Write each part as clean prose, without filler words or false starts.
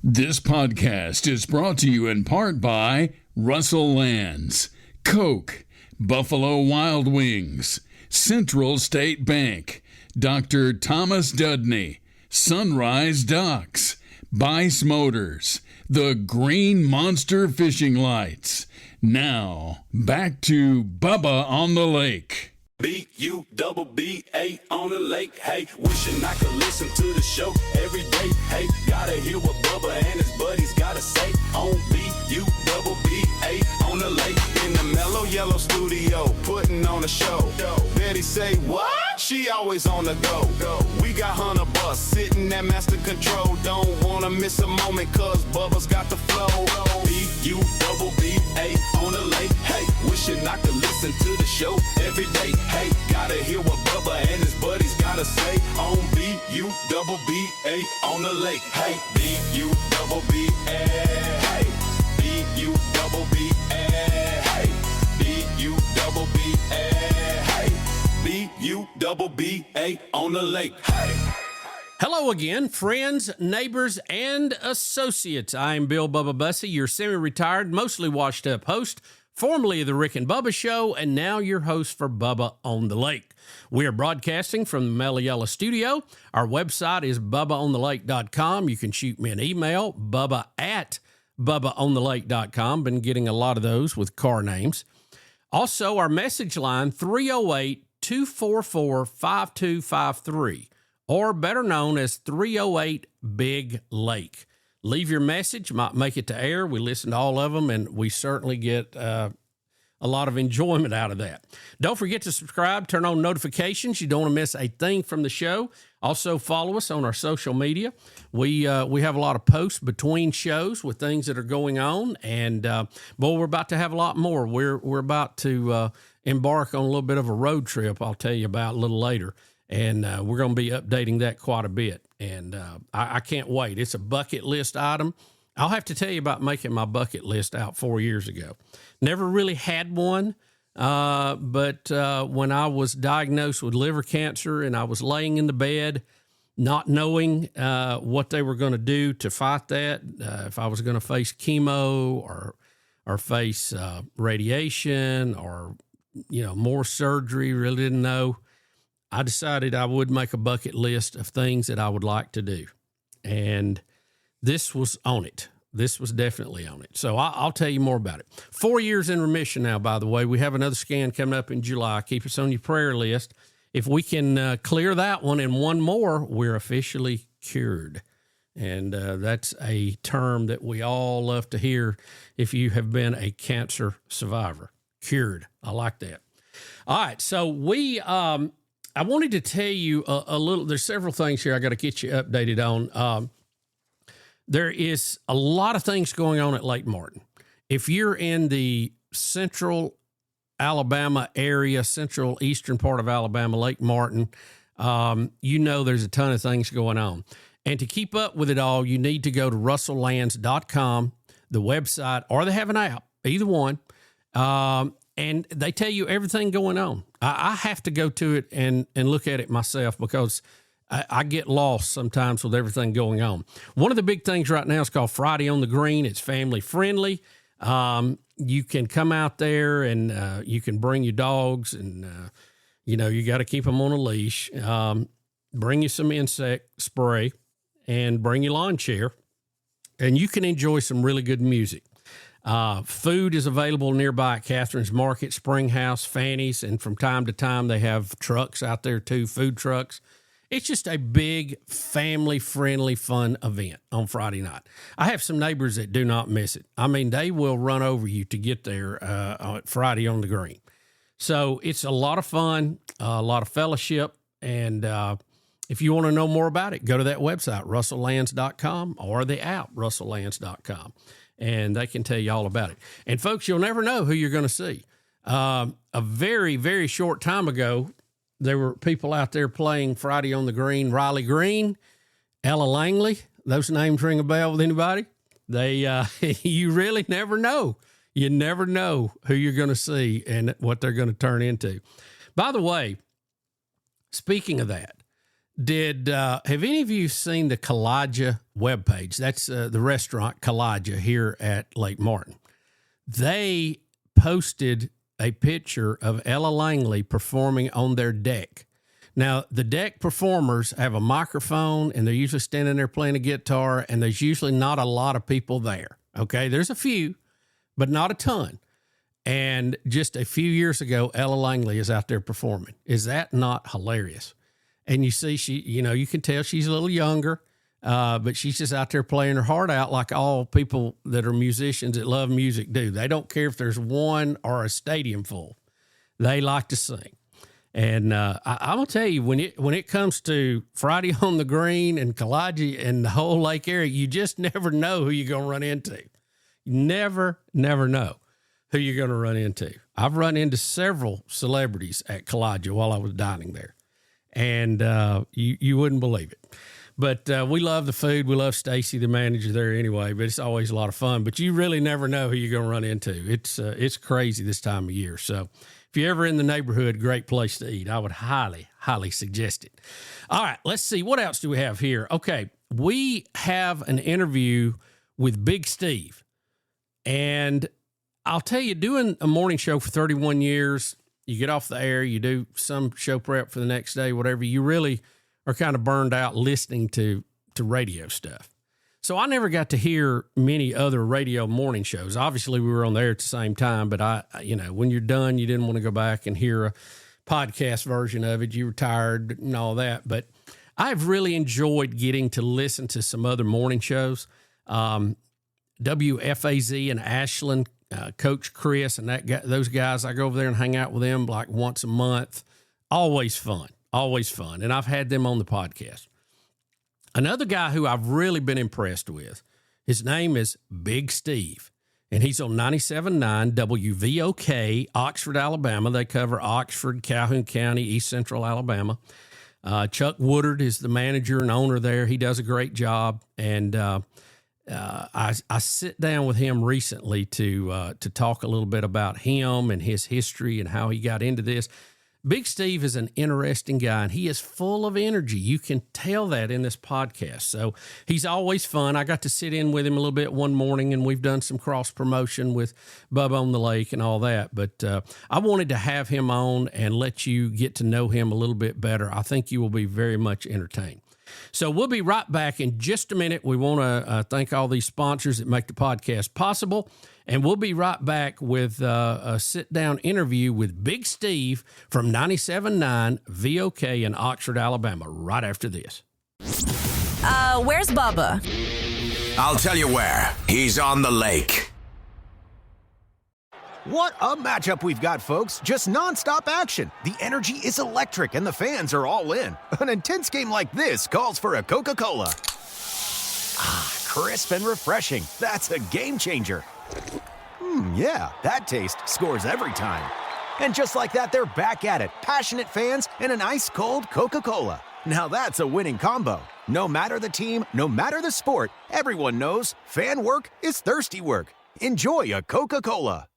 This podcast is brought to you in part by Russell Lands, Coke, Buffalo Wild Wings, Central State Bank, Dr. Thomas Dudney, Sunrise Docks, Bice Motors, the Green Monster Fishing Lights. Now, back to Bubba on the Lake. B-U-double-B-A on the lake, hey. Wishing I could listen to the show every day, hey. Gotta hear what Bubba and his buddies gotta say on B-U-double-B-A on the lake. In the mellow yellow studio, putting on a show. Betty say, what? She always on the go. We got Hunter Bus sitting at master control. Don't wanna miss a moment, cause Bubba's got the flow. B-U-double-B-A on the lake, hey. Wishing I could listen to the show every day, hey. Gotta hear what Bubba and his buddies gotta say on B-U-double-B-A on the lake, hey. B-U-double-B-A, hey. B-U-double-B-A, hey. B-U-double-B-A, hey. B-U-double-B-A on the lake, hey. Hello again, friends, neighbors, and associates. I'm Bill Bubba Bussey, your semi-retired, mostly washed-up host, formerly of the Rick and Bubba Show, and now your host for Bubba on the Lake. We are broadcasting from the Mellow studio. Our website is bubbaonthelake.com. You can shoot me an email, bubba@bubbaonthelake.com. Been getting a lot of those with car names. Also, our message line, 308-244-5253. or better known as 308 Big Lake. Leave your message, might make it to air. We listen to all of them, and we certainly get a lot of enjoyment out of that. Don't forget to subscribe, turn on notifications. You don't want to miss a thing from the show. Also, follow us on our social media. We have a lot of posts between shows with things that are going on, and boy, we're about to have a lot more. We're about to embark on a little bit of a road trip. I'll tell you about a little later. And we're going to be updating that quite a bit. And I can't wait. It's a bucket list item. I'll have to tell you about making my bucket list out 4 years ago. Never really had one. But when I was diagnosed with liver cancer and I was laying in the bed, not knowing what they were going to do to fight that, if I was going to face chemo or face radiation or, more surgery, really didn't know. I decided I would make a bucket list of things that I would like to do. And this was on it. This was definitely on it. So I'll tell you more about it. 4 years in remission now, by the way. We have another scan coming up in July. Keep us on your prayer list. If we can clear that one and one more, we're officially cured. And that's a term that we all love to hear if you have been a cancer survivor. Cured. I like that. All right. So I wanted to tell you a little, there's several things here I got to get you updated on. There is a lot of things going on at Lake Martin. If you're in the central Alabama area, central eastern part of Alabama, Lake Martin, there's a ton of things going on. And to keep up with it all, you need to go to russelllands.com, the website, or they have an app, either one. And they tell you everything going on. I have to go to it and look at it myself because I get lost sometimes with everything going on. One of the big things right now is called Friday on the Green. It's family friendly. You can come out there and you can bring your dogs and, you got to keep them on a leash. Bring you some insect spray and bring your lawn chair. And you can enjoy some really good music. Food is available nearby at Catherine's Market, Springhouse, Fanny's, and from time to time they have trucks out there too, food trucks. It's just a big family-friendly, fun event on Friday night. I have some neighbors that do not miss it. I mean, they will run over you to get there on Friday on the Green. So it's a lot of fun, a lot of fellowship, and if you want to know more about it, go to that website, russelllands.com, or the app, russelllands.com. And they can tell you all about it. And folks, you'll never know who you're going to see. A very, very short time ago, there were people out there playing Friday on the Green. Riley Green, Ella Langley. Those names ring a bell with anybody? You really never know. You never know who you're going to see and what they're going to turn into. By the way, speaking of that, have any of you seen the Kalijah webpage? That's the restaurant Kalijah here at Lake Martin. They posted a picture of Ella Langley performing on their deck. Now, the deck performers have a microphone, and they're usually standing there playing a guitar, and there's usually not a lot of people there, okay? There's a few, but not a ton. And just a few years ago, Ella Langley is out there performing. Is that not hilarious? And you see, you can tell she's a little younger, but she's just out there playing her heart out like all people that are musicians that love music do. They don't care if there's one or a stadium full. They like to sing. And I'm going to tell you, when it comes to Friday on the Green and Kalijah and the whole lake area, you just never know who you're going to run into. Never know who you're going to run into. I've run into several celebrities at Kalijah while I was dining there. And you wouldn't believe it. But we love the food. We love Stacy, the manager there anyway, but it's always a lot of fun. But you really never know who you're going to run into. It's crazy this time of year. So if you're ever in the neighborhood, great place to eat. I would highly, highly suggest it. All right, let's see. What else do we have here? Okay, we have an interview with Big Steve. And I'll tell you, doing a morning show for 31 years, you get off the air, you do some show prep for the next day, whatever, you really are kind of burned out listening to radio stuff. So I never got to hear many other radio morning shows. Obviously, we were on the air at the same time, but when you're done, you didn't want to go back and hear a podcast version of it. You were tired and all that. But I've really enjoyed getting to listen to some other morning shows. WFAZ in Ashland, Coach Chris and those guys, I go over there and hang out with them like once a month. Always fun. And I've had them on the podcast. Another guy who I've really been impressed with, his name is Big Steve, and he's on 97.9 WVOK, Oxford, Alabama. They cover Oxford, Calhoun County, East Central Alabama. Chuck Woodard is the manager and owner there. He does a great job, and I sit down with him recently to talk a little bit about him and his history and how he got into this. Big Steve is an interesting guy, and he is full of energy. You can tell that in this podcast. So he's always fun. I got to sit in with him a little bit one morning, and we've done some cross-promotion with Bubba on the Lake and all that. But I wanted to have him on and let you get to know him a little bit better. I think you will be very much entertained. So we'll be right back in just a minute. We want to thank all these sponsors that make the podcast possible. And we'll be right back with a sit-down interview with Big Steve from 97.9 VOK in Oxford, Alabama, right after this. Where's Bubba? I'll tell you where. He's on the lake. What a matchup we've got, folks. Just nonstop action. The energy is electric, and the fans are all in. An intense game like this calls for a Coca-Cola. Ah, crisp and refreshing. That's a game changer. Yeah, that taste scores every time. And just like that, they're back at it. Passionate fans and an ice-cold Coca-Cola. Now that's a winning combo. No matter the team, no matter the sport, everyone knows fan work is thirsty work. Enjoy a Coca-Cola.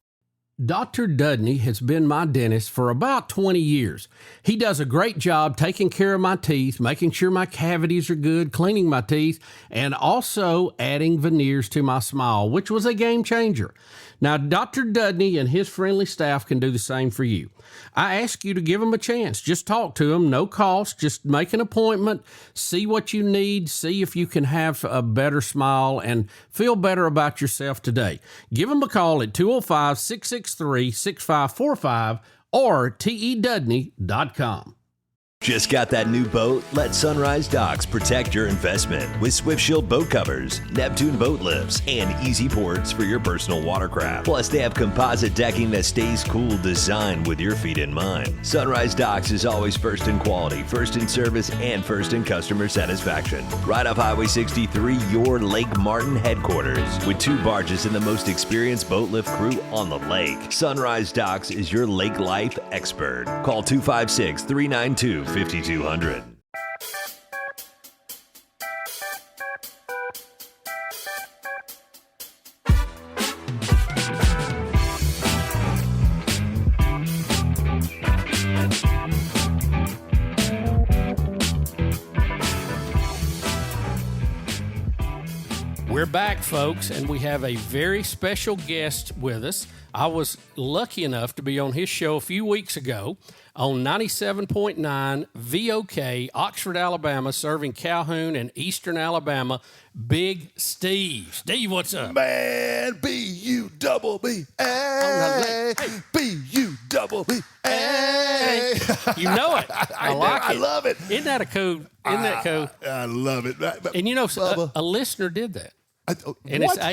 Dr. Dudney has been my dentist for about 20 years. He does a great job taking care of my teeth, making sure my cavities are good, cleaning my teeth, and also adding veneers to my smile, which was a game changer. Now, Dr. Dudney and his friendly staff can do the same for you. I ask you to give them a chance. Just talk to them, no cost. Just make an appointment, see what you need, see if you can have a better smile and feel better about yourself today. Give them a call at 205-663-6545 or tedudney.com. Just got that new boat? Let Sunrise Docks protect your investment with Swift Shield boat covers, Neptune boat lifts, and easy ports for your personal watercraft. Plus, they have composite decking that stays cool, designed with your feet in mind. Sunrise Docks is always first in quality, first in service, and first in customer satisfaction. Right off Highway 63, your Lake Martin headquarters, with 2 barges and the most experienced boat lift crew on the lake. Sunrise Docks is your lake life expert. Call 256-392-5200. We're back, folks, and we have a very special guest with us. I was lucky enough to be on his show a few weeks ago on 97.9 VOK, Oxford, Alabama, serving Calhoun and Eastern Alabama. Big Steve. Steve, what's up? Man, B-U-double-B, hey, B-U-double-B, hey. You know it. I like it. I love it. Isn't that a cool? Isn't that cool? I love it. And you know, a listener did that. And what? it's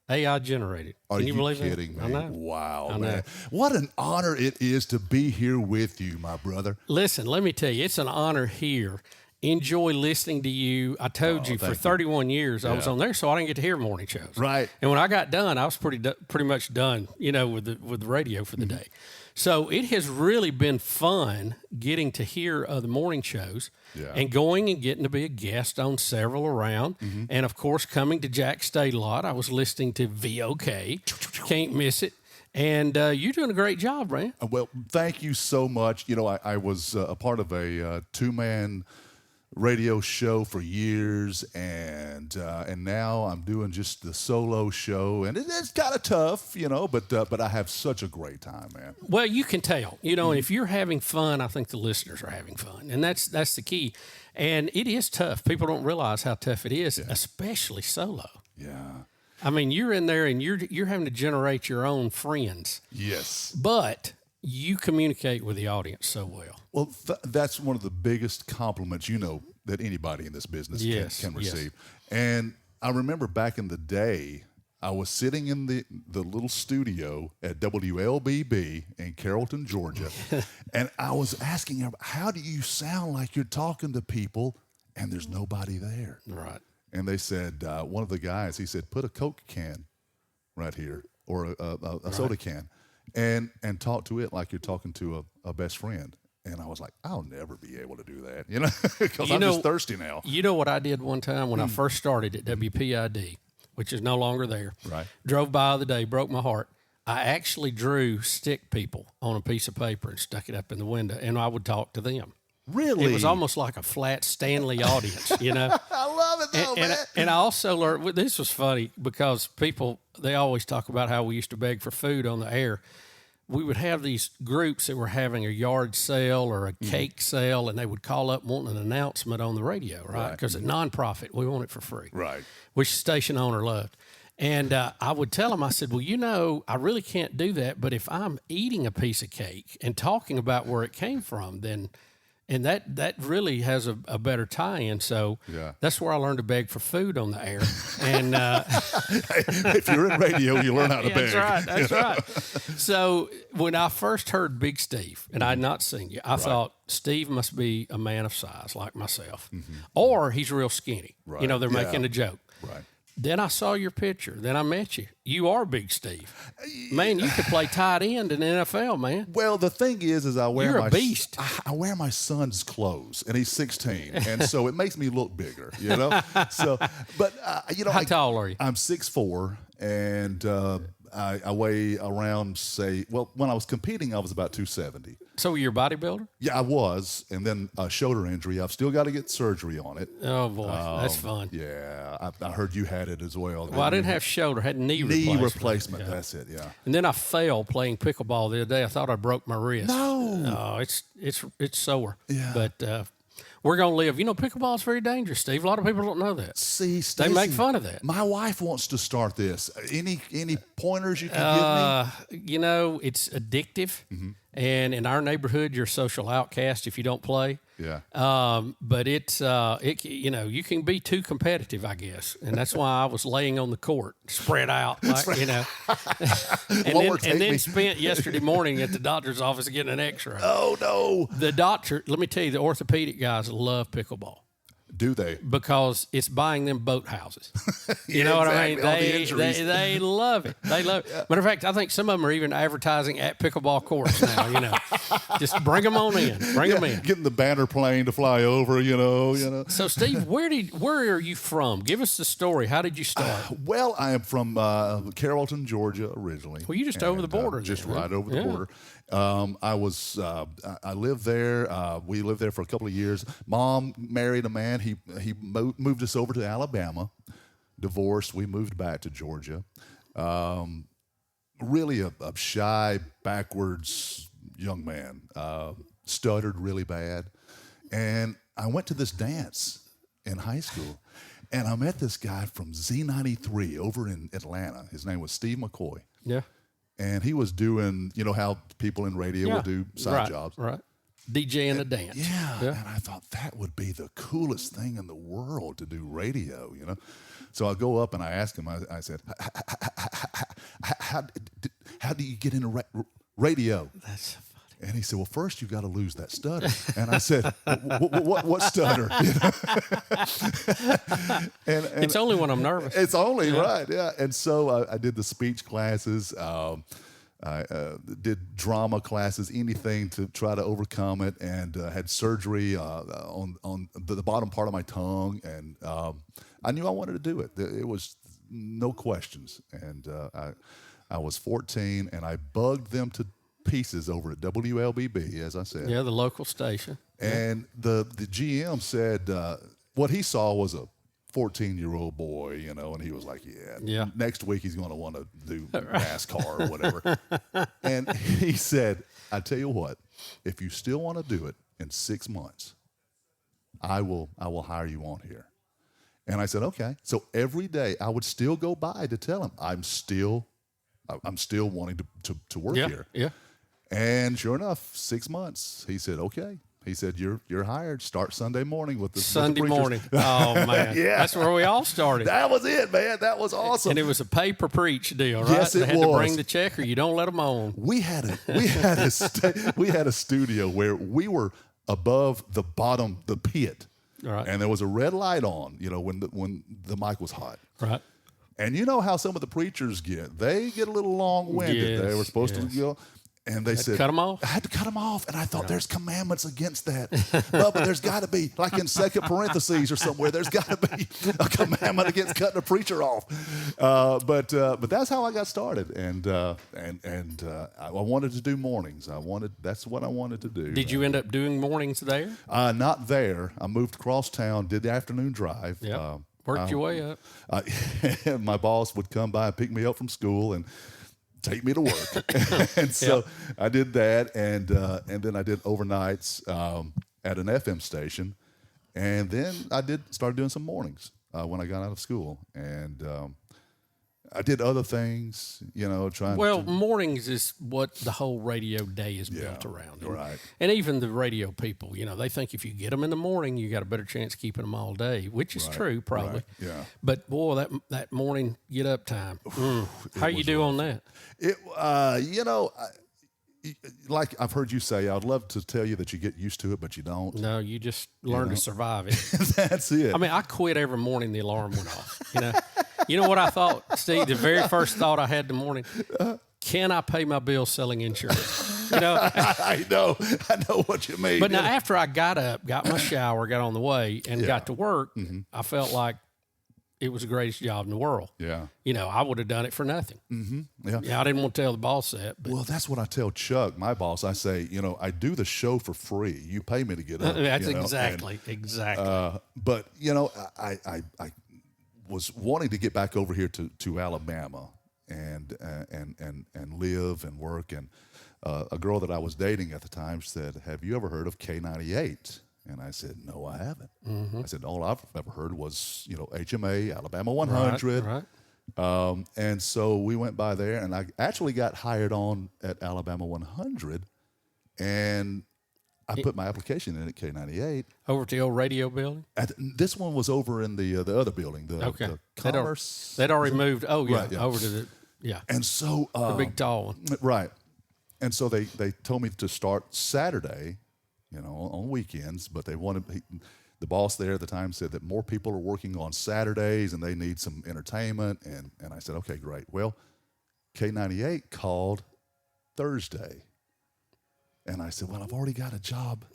AI generated. Are Can you believe kidding that? me? I know. Wow, I know. man. What an honor it is to be here with you, my brother. Listen, let me tell you, it's an honor here. Enjoy listening to you. I told you for 31 years I was on there, so I didn't get to hear morning shows. Right. And when I got done, I was pretty much done, with the radio for the day. So it has really been fun getting to hear the morning shows and going and getting to be a guest on several around. And, of course, coming to Jack State a lot. I was listening to VOK. Can't miss it. And you're doing a great job, man. Well, thank you so much. I was a part of a two-man radio show for years, and now I'm doing just the solo show, and it's kind of tough, but I have such a great time, man. Well, you can tell, and if you're having fun, I think the listeners are having fun, and that's the key. And it is tough. People don't realize how tough it is, especially solo. Yeah. I mean, you're in there and you're having to generate your own friends. Yes. But you communicate with the audience so well. Well, that's one of the biggest compliments, that anybody in this business can receive. And I remember back in the day, I was sitting in the little studio at WLBB in Carrollton, Georgia, and I was asking her, how do you sound like you're talking to people and there's nobody there? Right. And they said, one of the guys, he said, put a Coke can right here or a soda can and talk to it like you're talking to a best friend. And I was like, I'll never be able to do that, because I'm just thirsty now. You know what I did one time when I first started at WPID, which is no longer there. Right. Drove by the day, broke my heart. I actually drew stick people on a piece of paper and stuck it up in the window, and I would talk to them. Really? It was almost like a flat Stanley audience, I love it, though, man. And I also learned, this was funny because people, they always talk about how we used to beg for food on the air. We would have these groups that were having a yard sale or a cake sale, and they would call up wanting an announcement on the radio, right? Because it's nonprofit. We want it for free. Right. Which the station owner loved. And I would tell them, I said, well, I really can't do that, but if I'm eating a piece of cake and talking about where it came from, then... And that really has a better tie-in. So that's where I learned to beg for food on the air. And if you're in radio, you learn how to beg. That's right. So when I first heard Big Steve, and I had not seen you, I thought Steve must be a man of size like myself. Or he's real skinny. Right. They're making a joke. Right. Then I saw your picture. Then I met you. You are Big Steve. Man, you could play tight end in the NFL, man. Well, the thing is I wear You're a beast. I wear my son's clothes, and he's 16, and so it makes me look bigger, So, but how tall are you? I'm 6'4", and I weigh around, when I was competing, I was about 270. So you're a bodybuilder? Yeah, I was, and then a shoulder injury. I've still got to get surgery on it. Oh, boy, that's fun. Yeah, I heard you had it as well. Well, I didn't have shoulder, I had knee replacement. Yeah. That's it, yeah. And then I fell playing pickleball the other day. I thought I broke my wrist. No, it's sore. Yeah. But we're going to live. Pickleball's very dangerous, Steve. A lot of people don't know that. See, Stacey, they make fun of that. My wife wants to start this. Any pointers you can give me? It's addictive. And in our neighborhood, you're a social outcast if you don't play. Yeah. But it's you can be too competitive, I guess, and that's why I was laying on the court, spread out, and then spent yesterday morning at the doctor's office getting an X-ray. Oh no! The doctor, let me tell you, the orthopedic guys love pickleball. Do they? Because it's buying them boat houses. You know what I mean? They love it. They love it. Matter of fact, I think some of them are even advertising at pickleball courts now, Just bring them on in. Bring them in. Getting the banner plane to fly over, So, Steve, where are you from? Give us the story. How did you start? Well, I am from Carrollton, Georgia, originally. Well, you're just over the border. Just right over the border. I lived there. We lived there for a couple of years. Mom married a man. He moved us over to Alabama. divorced. We moved back to Georgia. Really a shy, backwards young man. Stuttered really bad. And I went to this dance in high school, and I met this guy from Z93 over in Atlanta. His name was Steve McCoy. Yeah. And he was doing, you know, how people in radio will do side jobs. Right. DJ and a dance. Yeah. And I thought that would be the coolest thing in the world to do radio, you know. So I go up and I ask him, I said, how do you get into radio? That's so funny. And he said, well, first you've got to lose that stutter. And I said, what stutter? You know? and it's only when I'm nervous. It's only, right, yeah. And so I did the speech classes. I did drama classes, anything to try to overcome it, and had surgery on the bottom part of my tongue. And I knew I wanted to do it. It was no questions. And I was 14, and I bugged them to pieces over at WLBB, as I said. Yeah, the local station. And the GM said what he saw was a 14-year-old boy, you know, and he was like, yeah. Next week he's going to want to do NASCAR or whatever. And he said, I tell you what, if you still want to do it in 6 months, I will hire you on here. And I said, okay. So every day I would still go by to tell him I'm still wanting to work here. Yeah. And sure enough, 6 months, he said, okay. He said, you're hired. Start Sunday morning with the Sunday preachers. morning. Oh, man. Yeah. That's where we all started. That was it, man. That was awesome. And it was a pay per preach deal, right? Yes, it they had was. to bring the check or you don't let them on. We had a studio where we were above the bottom, the pit. Right. And there was a red light on, you know, when the mic was hot. Right. And you know how some of the preachers get. They get a little long-winded. Yes, they were supposed to go. And they said, cut them off? I had to cut them off. And I thought, there's commandments against that. But there's got to be, like in second parentheses or somewhere, there's got to be a commandment against cutting a preacher off. But that's how I got started. And I wanted to do mornings. That's what I wanted to do. Did you end up doing mornings there? Not there. I moved across town, did the afternoon drive. Yeah. Worked your way up. My boss would come by and pick me up from school and take me to work. And so I did that, and then I did overnights at an FM station, and then I started doing some mornings when I got out of school, and I did other things, you know, mornings is what the whole radio day is built around. Right. And even the radio people, you know, they think if you get them in the morning, you got a better chance of keeping them all day, which is true, probably. Right. Yeah. But, boy, that morning get-up time. How you do on that? You know, like I've heard you say, I'd love to tell you that you get used to it, but you don't. No, you just learn to survive it. That's it. I mean, I quit every morning the alarm went off, you know. You know what I thought, Steve? The very first thought I had in the morning, can I pay my bills selling insurance? You know? I know what you mean. But now after I got up, got my shower, got on the way, and got to work, I felt like it was the greatest job in the world. Yeah. You know, I would have done it for nothing. Mm-hmm. Yeah. I didn't want to tell the boss that. But. Well, that's what I tell Chuck, my boss. I say, you know, I do the show for free. You pay me to get up. That's you know? exactly. But, you know, I was wanting to get back over here to Alabama and live and work. And a girl that I was dating at the time said, have you ever heard of K98? And I said, no, I haven't. I said, all I've ever heard was, you know, HMA, Alabama 100. Right. And so we went by there, and I actually got hired on at Alabama 100, and I put my application in at K98. Over to the old radio building? This one was over in the other building, the Commerce. They'd already moved. Oh, yeah, right, yeah. over to the, And so. the big tall one. Right. And so they told me to start Saturday, you know, on weekends, but they wanted, the boss there at the time said that more people are working on Saturdays and they need some entertainment. And I said, okay, great. Well, K98 called Thursday. And I said, well, I've already got a job.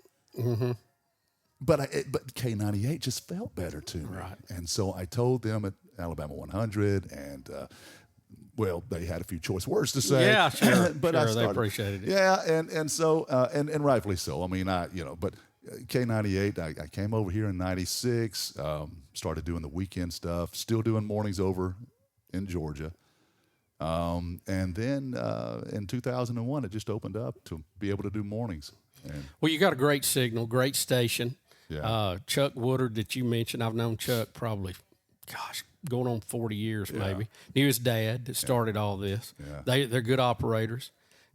But K98 just felt better to me. Right. And so I told them at Alabama 100, and well, they had a few choice words to say. Yeah, sure. But sure, I started, they appreciated it. Yeah, and so and rightfully so. I mean, but K98, I came over here in 96, started doing the weekend stuff, still doing mornings over in Georgia. And then in 2001, it just opened up to be able to do mornings. And well, you got a great signal, great station. Yeah. Chuck Woodard that you mentioned, I've known Chuck probably, going on 40 years maybe. Knew his dad that started all this. Yeah. They're good operators.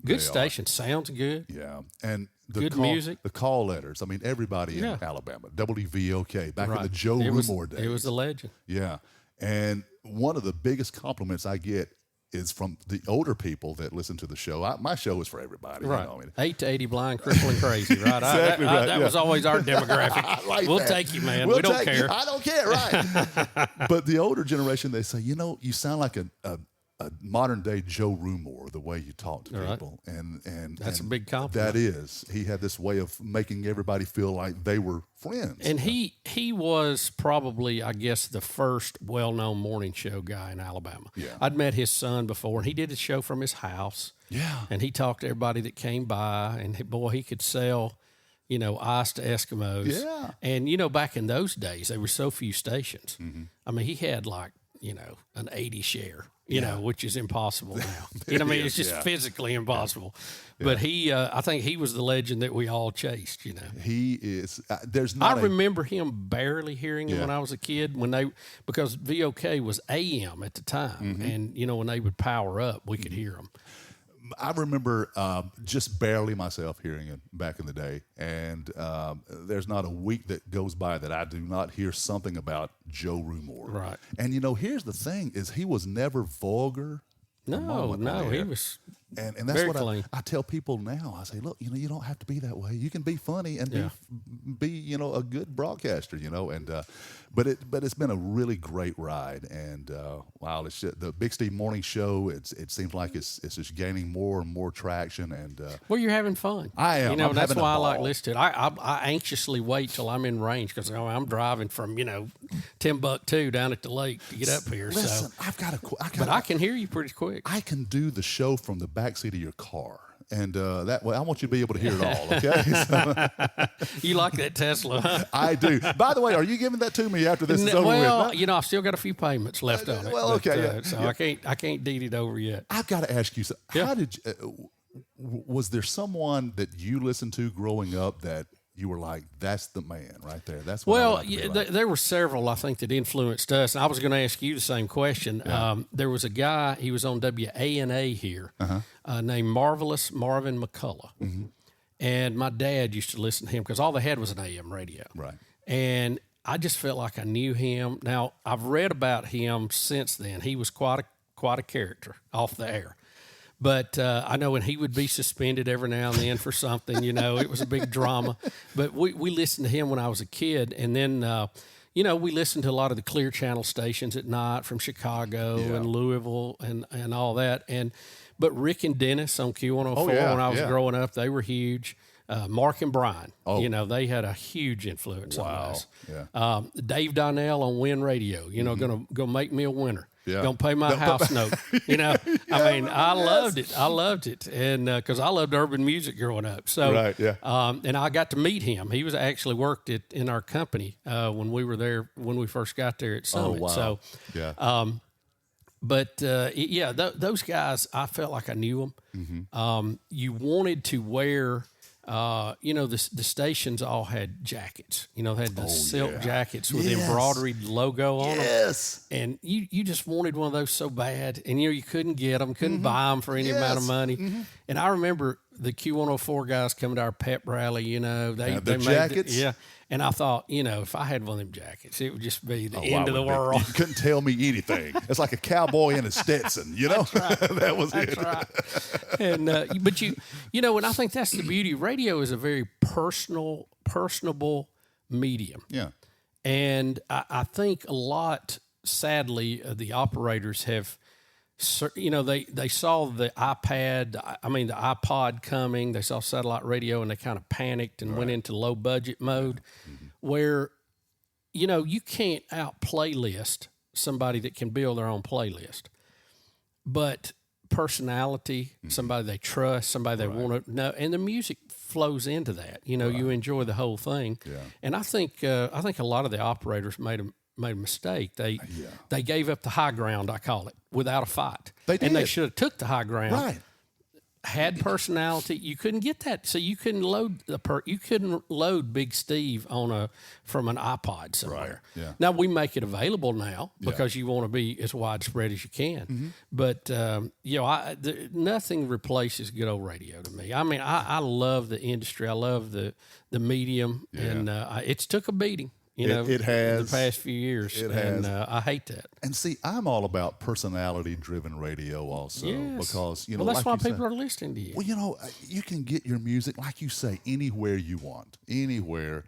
Good station. Sounds good. Yeah. And the Good music. The call letters. I mean, everybody in Alabama, WVOK, back in the Joe Rumore days. It was a legend. Yeah. And one of the biggest compliments I get is from the older people that listen to the show. My show is for everybody. Right. You know, I mean, 8 to 80 blind, crippling crazy, right? Exactly right, That was always our demographic. I like we'll that. take you, man. We'll we don't take care. you. I don't care, right? But the older generation, they say, you sound like a modern day Joe Rumore, the way you talk to people, and that's a big compliment. That is, he had this way of making everybody feel like they were friends. And he was probably, I guess, the first well-known morning show guy in Alabama. Yeah. I'd met his son before, and he did a show from his house. Yeah. And he talked to everybody that came by, and boy, he could sell, ice to Eskimos. Yeah. And, back in those days, there were so few stations. Mm-hmm. I mean, he had an 80 share. Which is impossible now. It's just physically impossible. Yeah. But I think he was the legend that we all chased. He is. There's not. I remember him barely hearing him when I was a kid. Because VOK was AM at the time, and when they would power up, we could hear him. I remember just barely myself hearing it back in the day, and there's not a week that goes by that I do not hear something about Joe Rumore. Right. And here's the thing: is he was never vulgar. No, he was. And that's very what clean. I tell people now. I say, look, you don't have to be that way. You can be funny and be a good broadcaster. And but it's been a really great ride. And wow, it's just, the Big Steve Morning Show. It seems like it's just gaining more and more traction. And well, you're having fun. I am. I'm that's having why a I like ball. listening to it. I anxiously wait till I'm in range because I'm driving from Timbuktu down at the lake to get up here. Listen, so but I can hear you pretty quick. I can do the show from the backseat of your car. And that way, I want you to be able to hear it all, okay? You like that Tesla, huh? I do. By the way, are you giving that to me after this is over with? Well, I've still got a few payments left on it. Well, okay. So I can't deed it over yet. I've got to ask you, how did was there someone that you listened to growing up that you were like, that's the man right there? That's what I like to be like. There were several, I think, that influenced us. And I was going to ask you the same question. Yeah. There was a guy, he was on WANA here, named Marvelous Marvin McCullough. Mm-hmm. And my dad used to listen to him because all they had was an AM radio. Right. And I just felt like I knew him. Now, I've read about him since then. He was quite a character off the air. But I know when he would be suspended every now and then for something, it was a big drama. But we listened to him when I was a kid. And then, we listened to a lot of the Clear Channel stations at night from Chicago and Louisville and all that. But Rick and Dennis on Q104 when I was growing up, they were huge. Mark and Brian, they had a huge influence on us. Yeah. Dave Donnell on Win Radio, gonna make me a winner. Yeah. Gonna pay my house note. I loved it. I loved it, and because I loved urban music growing up. So, right, yeah. And I got to meet him. He was actually worked in our company when we were there when we first got there at Summit. Oh, wow. So, yeah. Those guys, I felt like I knew them. Mm-hmm. You wanted to wear. The stations all had jackets. They had the silk jackets with the embroidered logo on them. Yes. And you just wanted one of those so bad. And, you couldn't get them, couldn't buy them for any amount of money. Mm-hmm. And I remember the Q104 guys coming to our pep rally, they made jackets? And I thought, if I had one of them jackets, it would just be the end of the world. You couldn't tell me anything. It's like a cowboy in a Stetson, That's right. That was That's it. Right. And but and I think that's the beauty. Radio is a very personable medium. Yeah. And I think a lot, sadly, the operators have. They saw the iPod coming. They saw satellite radio, and they kind of panicked and went into low budget mode, where, you can't out playlist somebody that can build their own playlist. But personality, somebody they trust, somebody they want to know, and the music flows into that. You know, you enjoy the whole thing. Yeah. And I think a lot of the operators made a mistake. They gave up the high ground, I call it, without a fight. They did. And they should have took the high ground. Right. Had personality. You couldn't get that, so you couldn't load you couldn't load Big Steve from an iPod somewhere. Right. Yeah. Now we make it available now because you want to be as widespread as you can. Mm-hmm. But nothing replaces good old radio to me. I mean, I love the industry. I love the medium, and it's took a beating. It has the past few years. It has. I hate that. And see, I'm all about personality-driven radio also because, well, that's like why you people said, are listening to you. well, you can get your music, like you say, anywhere you want, anywhere.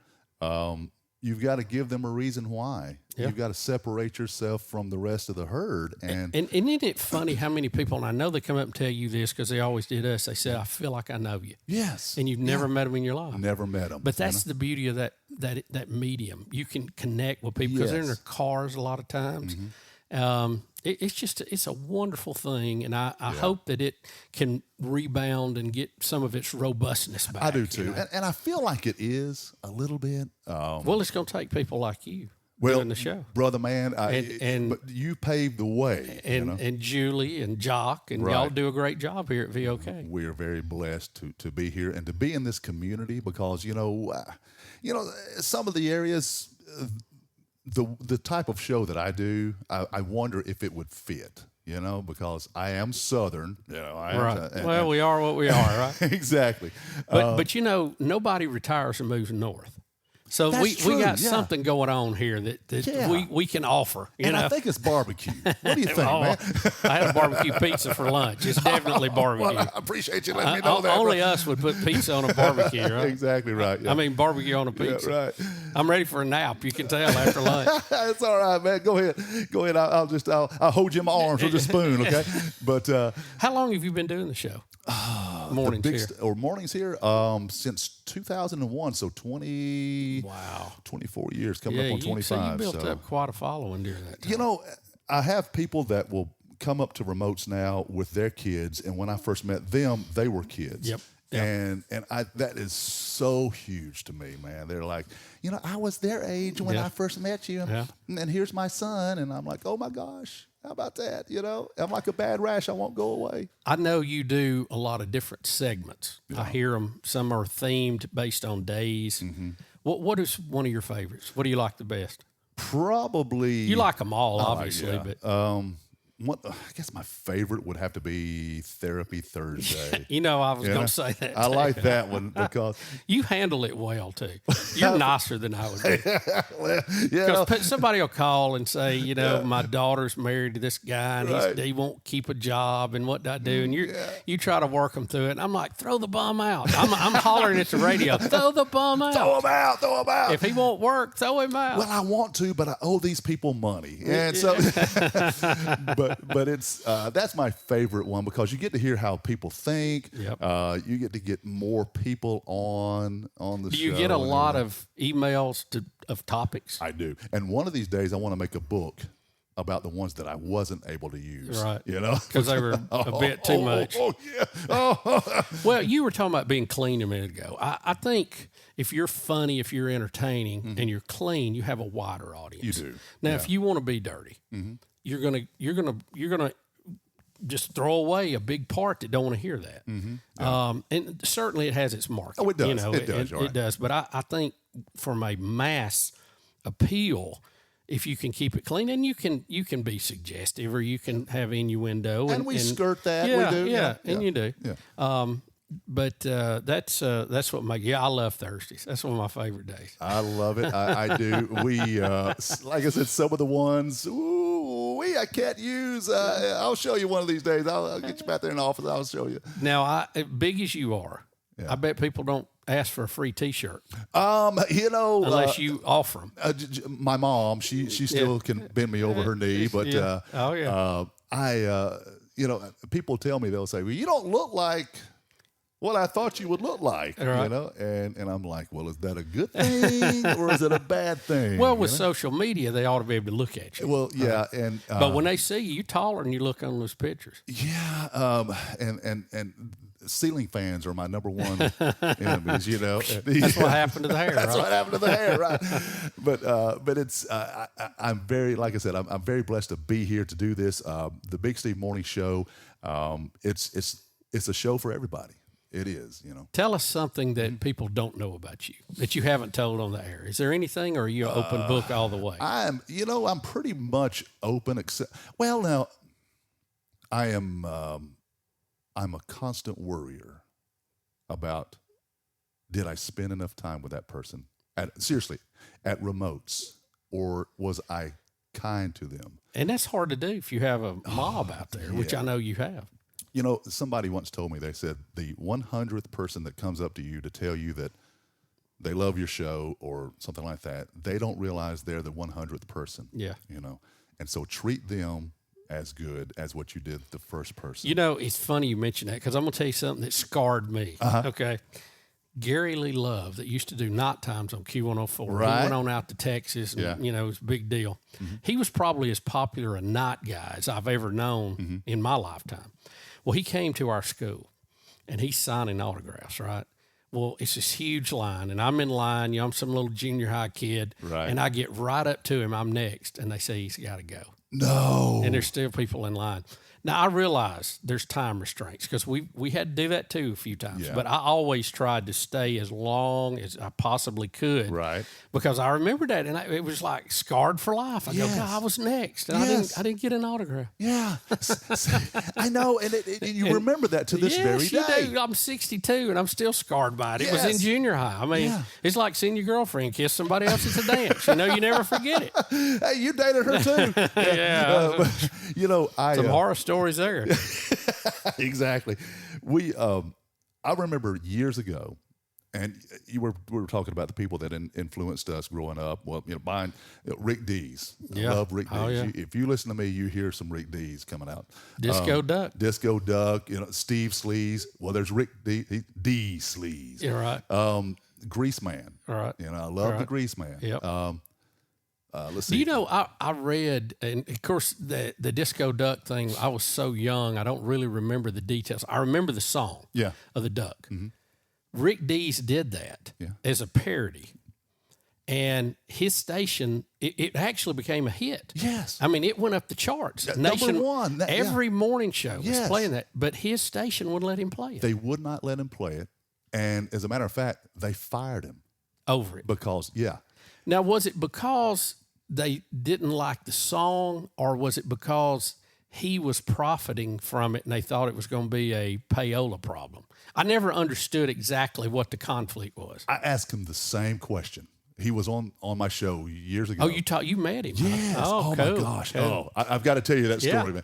You've got to give them a reason why. Yeah. You've got to separate yourself from the rest of the herd. And isn't it funny how many people, and I know they come up and tell you this because they always did us, they said, I feel like I know you. Yes. And you've never met them in your life. Never met them. But that's the beauty of that medium. You can connect with people because they're in their cars a lot of times. Mm-hmm. It's a wonderful thing, and I hope that it can rebound and get some of its robustness back. I do too, and I feel like it is a little bit. Well, it's going to take people like you doing the show, brother man. And but you paved the way, and Julie and Jock, and y'all do a great job here at VOK. We are very blessed to be here and to be in this community because some of the areas. The type of show that I do, I wonder if it would fit, because I am Southern, Well, we are what we are, right? Exactly. But nobody retires and moves north. So we got something going on here that we can offer. I think it's barbecue. What do you think, man? I had a barbecue pizza for lunch. It's definitely barbecue. Well, I appreciate you letting me know that. Only us would put pizza on a barbecue, right? Exactly right. Yeah. I mean, barbecue on a pizza. Yeah, right. I'm ready for a nap. You can tell after lunch. It's all right, man. Go ahead. I'll hold you in my arms with a spoon, okay? But how long have you been doing the show? Mornings here since 2001, so 24 years, coming up on 25. So you built up quite a following during that time. I have people that will come up to remotes now with their kids, and when I first met them, they were kids. Yep. And that is so huge to me, man. They're like, I was their age when I first met you, and here's my son, and I'm like, oh my gosh. How about that? I'm like a bad rash. I won't go away. I know you do a lot of different segments. Yeah. I hear them. Some are themed based on days. Mm-hmm. What is one of your favorites? What do you like the best? Probably. You like them all, obviously. But I guess my favorite would have to be Therapy Thursday. I was going to say that. I like that one because you handle it well too. You're nicer than I would be. Because somebody will call and say, my daughter's married to this guy and he won't keep a job and what do I do? And you try to work them through it. And I'm like, throw the bum out. I'm hollering at the radio, throw the bum out. Throw him out. If he won't work, throw him out. Well, I want to, but I owe these people money, and so. But it's that's my favorite one because you get to hear how people think. Yep. You get to get more people on the show. Do you get a lot of emails of topics? I do. And one of these days I want to make a book about the ones that I wasn't able to use. Right. Because they were a bit too much. Well, you were talking about being clean a minute ago. I think if you're funny, if you're entertaining, and you're clean, you have a wider audience. You do. Now, if you want to be dirty, you're gonna just throw away a big part that don't want to hear that. Mm-hmm. Yeah. And certainly it has its market. Oh, it does. It does. But I think from a mass appeal, if you can keep it clean, and you can be suggestive or you can have innuendo, and we skirt that. Yeah, we do. Yeah, and you do. Yeah. But that's what I love Thursdays. That's one of my favorite days. I love it. I do. We like I said, some of the ones I can't use. I'll show you one of these days. I'll get you back there in the office. I'll show you. Now, big as you are, I bet people don't ask for a free T-shirt. Unless you offer them. My mom, she still can bend me over her knee, but people tell me, they'll say, well, you don't look like what I thought you would look like, right. you know? And I'm like, well, is that a good thing or is it a bad thing? Well, with social media, they ought to be able to look at you. Well, yeah. But when they see you, you're taller than you look on those pictures. Yeah. And ceiling fans are my number one enemies, you know. That's what happened to the hair, That's right? what happened to the hair, right? But it's, I'm very, like I said, I'm very blessed to be here to do this. The Big Steve Morning Show, it's a show for everybody. It is, you know. Tell us something that people don't know about you that you haven't told on the air. Is there anything, or are you an open book all the way? I'm pretty much open. Except, well, now, I'm a constant worrier about, did I spend enough time with that person? Seriously, at remotes, or was I kind to them? And that's hard to do if you have a mob out there, which I know you have. You know, somebody once told me, they said the 100th person that comes up to you to tell you that they love your show or something like that, they don't realize they're the 100th person. Yeah. You know, and so treat them as good as what you did the first person. You know, it's funny you mention that because I'm going to tell you something that scarred me. Okay. Gary Lee Love, that used to do night times on Q104. Right. He went on out to Texas, and, you know, it was a big deal. Mm-hmm. He was probably as popular a night guy as I've ever known in my lifetime. Well, he came to our school, and he's signing autographs, right? Well, it's this huge line, and I'm in line. You know, I'm some little junior high kid, right. And I get right up to him. I'm next, and they say he's got to go. No. And there's still people in line. Now, I realize there's time restraints because we had to do that too a few times. Yeah. But I always tried to stay as long as I possibly could. Right. Because I remember that, and it was like scarred for life. I go, God, I was next, and I didn't get an autograph. Yeah. I know, and you remember that to this very day. Yes, you do. I'm 62, and I'm still scarred by it. It was in junior high. I mean, it's like seeing your girlfriend kiss somebody else at a dance. You know, you never forget it. Hey, you dated her too. Yeah. You know, some horror stories there. Exactly. I remember years ago, and we were talking about the people that influenced us growing up. Well, you know, buying Rick Dees. I love Rick Dees. Oh, yeah. If you listen to me, you hear some Rick Dees coming out. Disco Duck. Disco Duck. You know, Steve Sleaze. Well, there's Rick D Sleaze. Yeah, right. Grease Man. All right. You know, I love the Grease Man. Yep. Let's see. You know, I read, and of course, the Disco Duck thing, I was so young, I don't really remember the details. I remember the song of the duck. Mm-hmm. Rick Dees did that as a parody. And his station, it actually became a hit. Yes. I mean, it went up the charts. Number one. Every morning show was playing that. But his station wouldn't let him play it. They would not let him play it. And as a matter of fact, they fired him. Over it. Because, Now, was it because they didn't like the song, or was it because he was profiting from it and they thought it was going to be a payola problem? I never understood exactly what the conflict was. I asked him the same question. He was on my show years ago. Oh, you met him? Yes. Huh? Oh, cool. my gosh. Cool. Oh, I've got to tell you that story, man.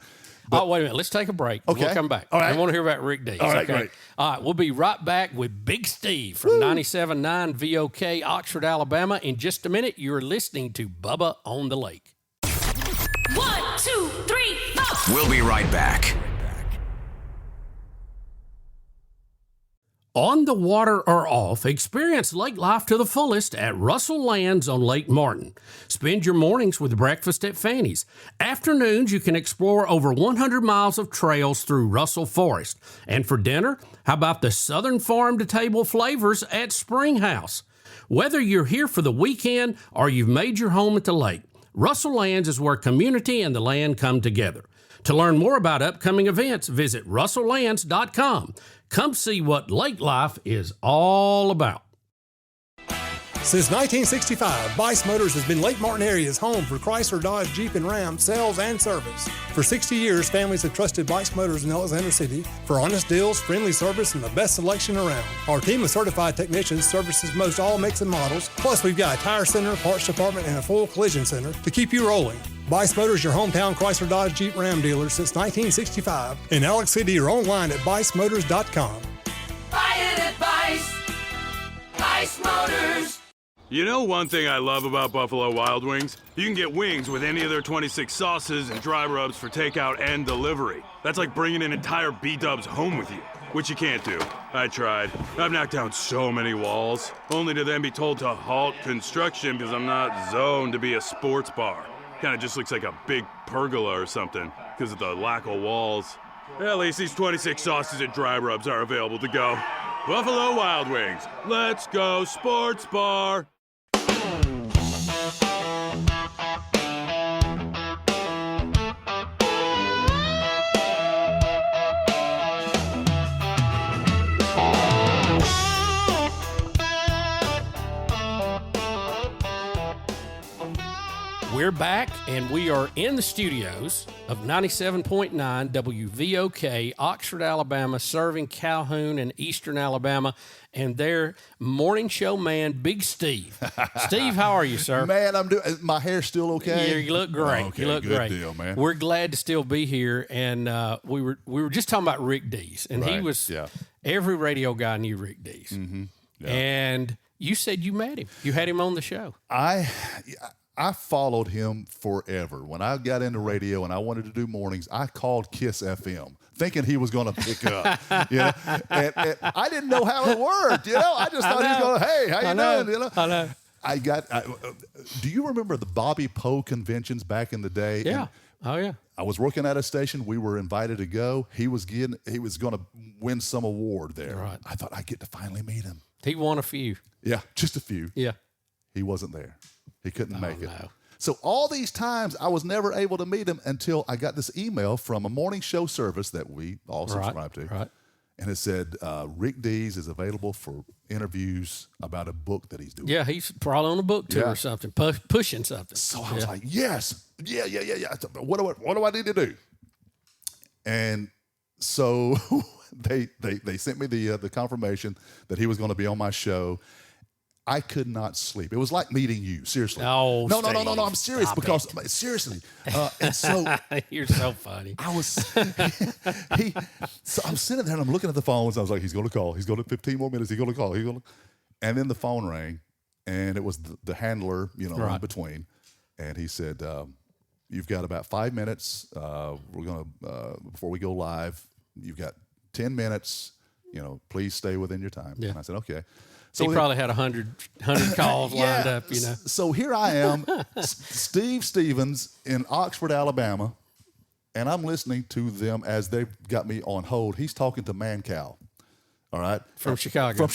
But, wait a minute. Let's take a break. Okay. We'll come back. All right. I want to hear about Rick Dees. All right, great. All right, we'll be right back with Big Steve from 97.9 VOK, Oxford, Alabama. In just a minute, you're listening to Bubba on the Lake. 1, 2, 3, 4. We'll be right back. On the water or off, experience lake life to the fullest at Russell Lands on Lake Martin. Spend your mornings with breakfast at Fanny's. Afternoons, you can explore over 100 miles of trails through Russell Forest. And for dinner, how about the Southern farm-to-table flavors at Spring House? Whether you're here for the weekend or you've made your home at the lake, Russell Lands is where community and the land come together. To learn more about upcoming events, visit russelllands.com. Come see what lake life is all about. Since 1965, Bice Motors has been Lake Martin area's home for Chrysler, Dodge, Jeep, and Ram sales and service. For 60 years, families have trusted Bice Motors in Alexander City for honest deals, friendly service, and the best selection around. Our team of certified technicians services most all makes and models. Plus, we've got a tire center, parts department, and a full collision center to keep you rolling. Bice Motors, your hometown Chrysler, Dodge, Jeep, Ram dealer since 1965. In Alex City or online at BiceMotors.com. Buy it at Bice. Bice Motors. You know one thing I love about Buffalo Wild Wings? You can get wings with any of their 26 sauces and dry rubs for takeout and delivery. That's like bringing an entire B-dubs home with you, which you can't do. I tried. I've knocked down so many walls, only to then be told to halt construction because I'm not zoned to be a sports bar. Kind of just looks like a big pergola or something because of the lack of walls. At least these 26 sauces and dry rubs are available to go. Buffalo Wild Wings. Let's go sports bar. We're back, and we are in the studios of 97.9 WVOK, Oxford, Alabama, serving Calhoun and Eastern Alabama, and their morning show man, Big Steve. Steve, how are you, sir? Man, I'm doing. My hair's still okay. Yeah, you look great. Okay, you look good great. Deal, man. We're glad to still be here, and we were just talking about Rick Dees, and he Right, was yeah. every radio guy knew Rick Dees, Yeah. and you said you met him. You had him on the show. I followed him forever. When I got into radio and I wanted to do mornings, I called Kiss FM, thinking he was going to pick up. You know? and I didn't know how it worked. You know, I just thought he was going, "Hey, how you doing?" You know, I know. Do you remember the Bobby Poe conventions back in the day? Yeah. And I was working at a station. We were invited to go. He was going to win some award there. Right. I thought I'd get to finally meet him. He won a few. Yeah, just a few. Yeah. He wasn't there. He couldn't make it. No. So all these times I was never able to meet him until I got this email from a morning show service that we all subscribe to. Right. And it said, Rick Dees is available for interviews about a book that he's doing. Yeah, he's probably on a book tour Yeah. or something, pushing something. So I was like, yes. Yeah. What do I need to do? And so they sent me the confirmation that he was going to be on my show. I could not sleep. It was like meeting you, seriously. Oh, No, I'm serious Stop seriously. And so You're so funny. I was, so I'm sitting there and I'm looking at the phones. I was like, he's going to call. He's going to 15 more minutes. He's going to call. And then the phone rang, and it was the handler, in between. And he said, you've got about 5 minutes. We're going to, before we go live, you've got 10 minutes. Please stay within your time. Yeah. And I said, okay. So he probably had 100 calls lined up, So here I am, Steve Stevens in Oxford, Alabama, and I'm listening to them as they've got me on hold. He's talking to Mancow, all right? From Chicago. Yeah.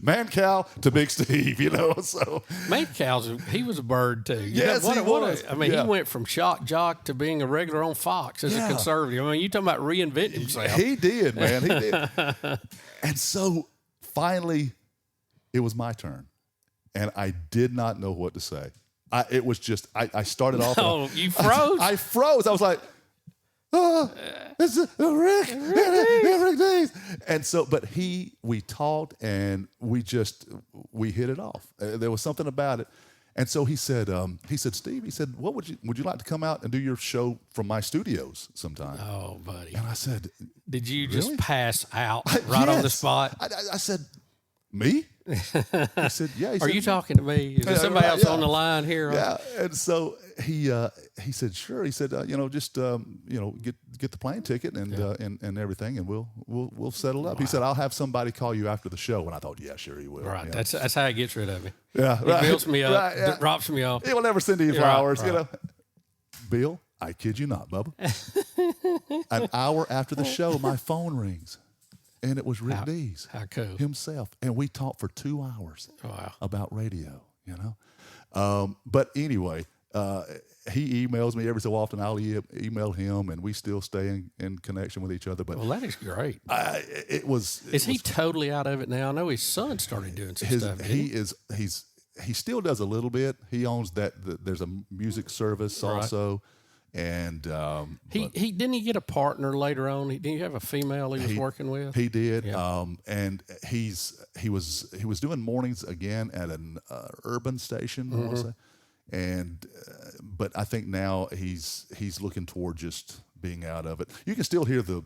Mancow to Big Steve, so. Mancow, he was a bird, too. Yes, he was. He went from shock jock to being a regular on Fox as a conservative. I mean, you talking about reinventing himself. He did, man. He did. And so finally, it was my turn, and I did not know what to say. It was just, I started off. Oh, you froze? I froze. I was like, it's Rick Dees. And so, but we talked, and we hit it off. There was something about it. And so he said, Steve, what would you like to come out and do your show from my studios sometime? Oh, buddy. And I said, did you really? just pass out right on the spot? I said, me? He said, yeah. Are you talking to me? Is there somebody else on the line here? Yeah. And so he said, sure. He said, just get the plane ticket and everything, and we'll settle up. Wow. He said, I'll have somebody call you after the show. And I thought, yeah, sure he will. Right. That's how he gets rid of me. Yeah. He builds me up, drops me off. He will never send you flowers. Bill, I kid you not, Bubba. An hour after the show, my phone rings. And it was Rick Dees himself. And we talked for 2 hours about radio, But anyway, he emails me every so often. I'll email him, and we still stay in connection with each other. But that is great. Is he totally out of it now? I know his son started doing some stuff. He still does a little bit. He owns there's a music service also. And didn't he get a partner later on? Didn't he have a female he was working with? He did. Yeah. And he was doing mornings again at an urban station, I want to say. And but I think now he's looking toward just being out of it. You can still hear the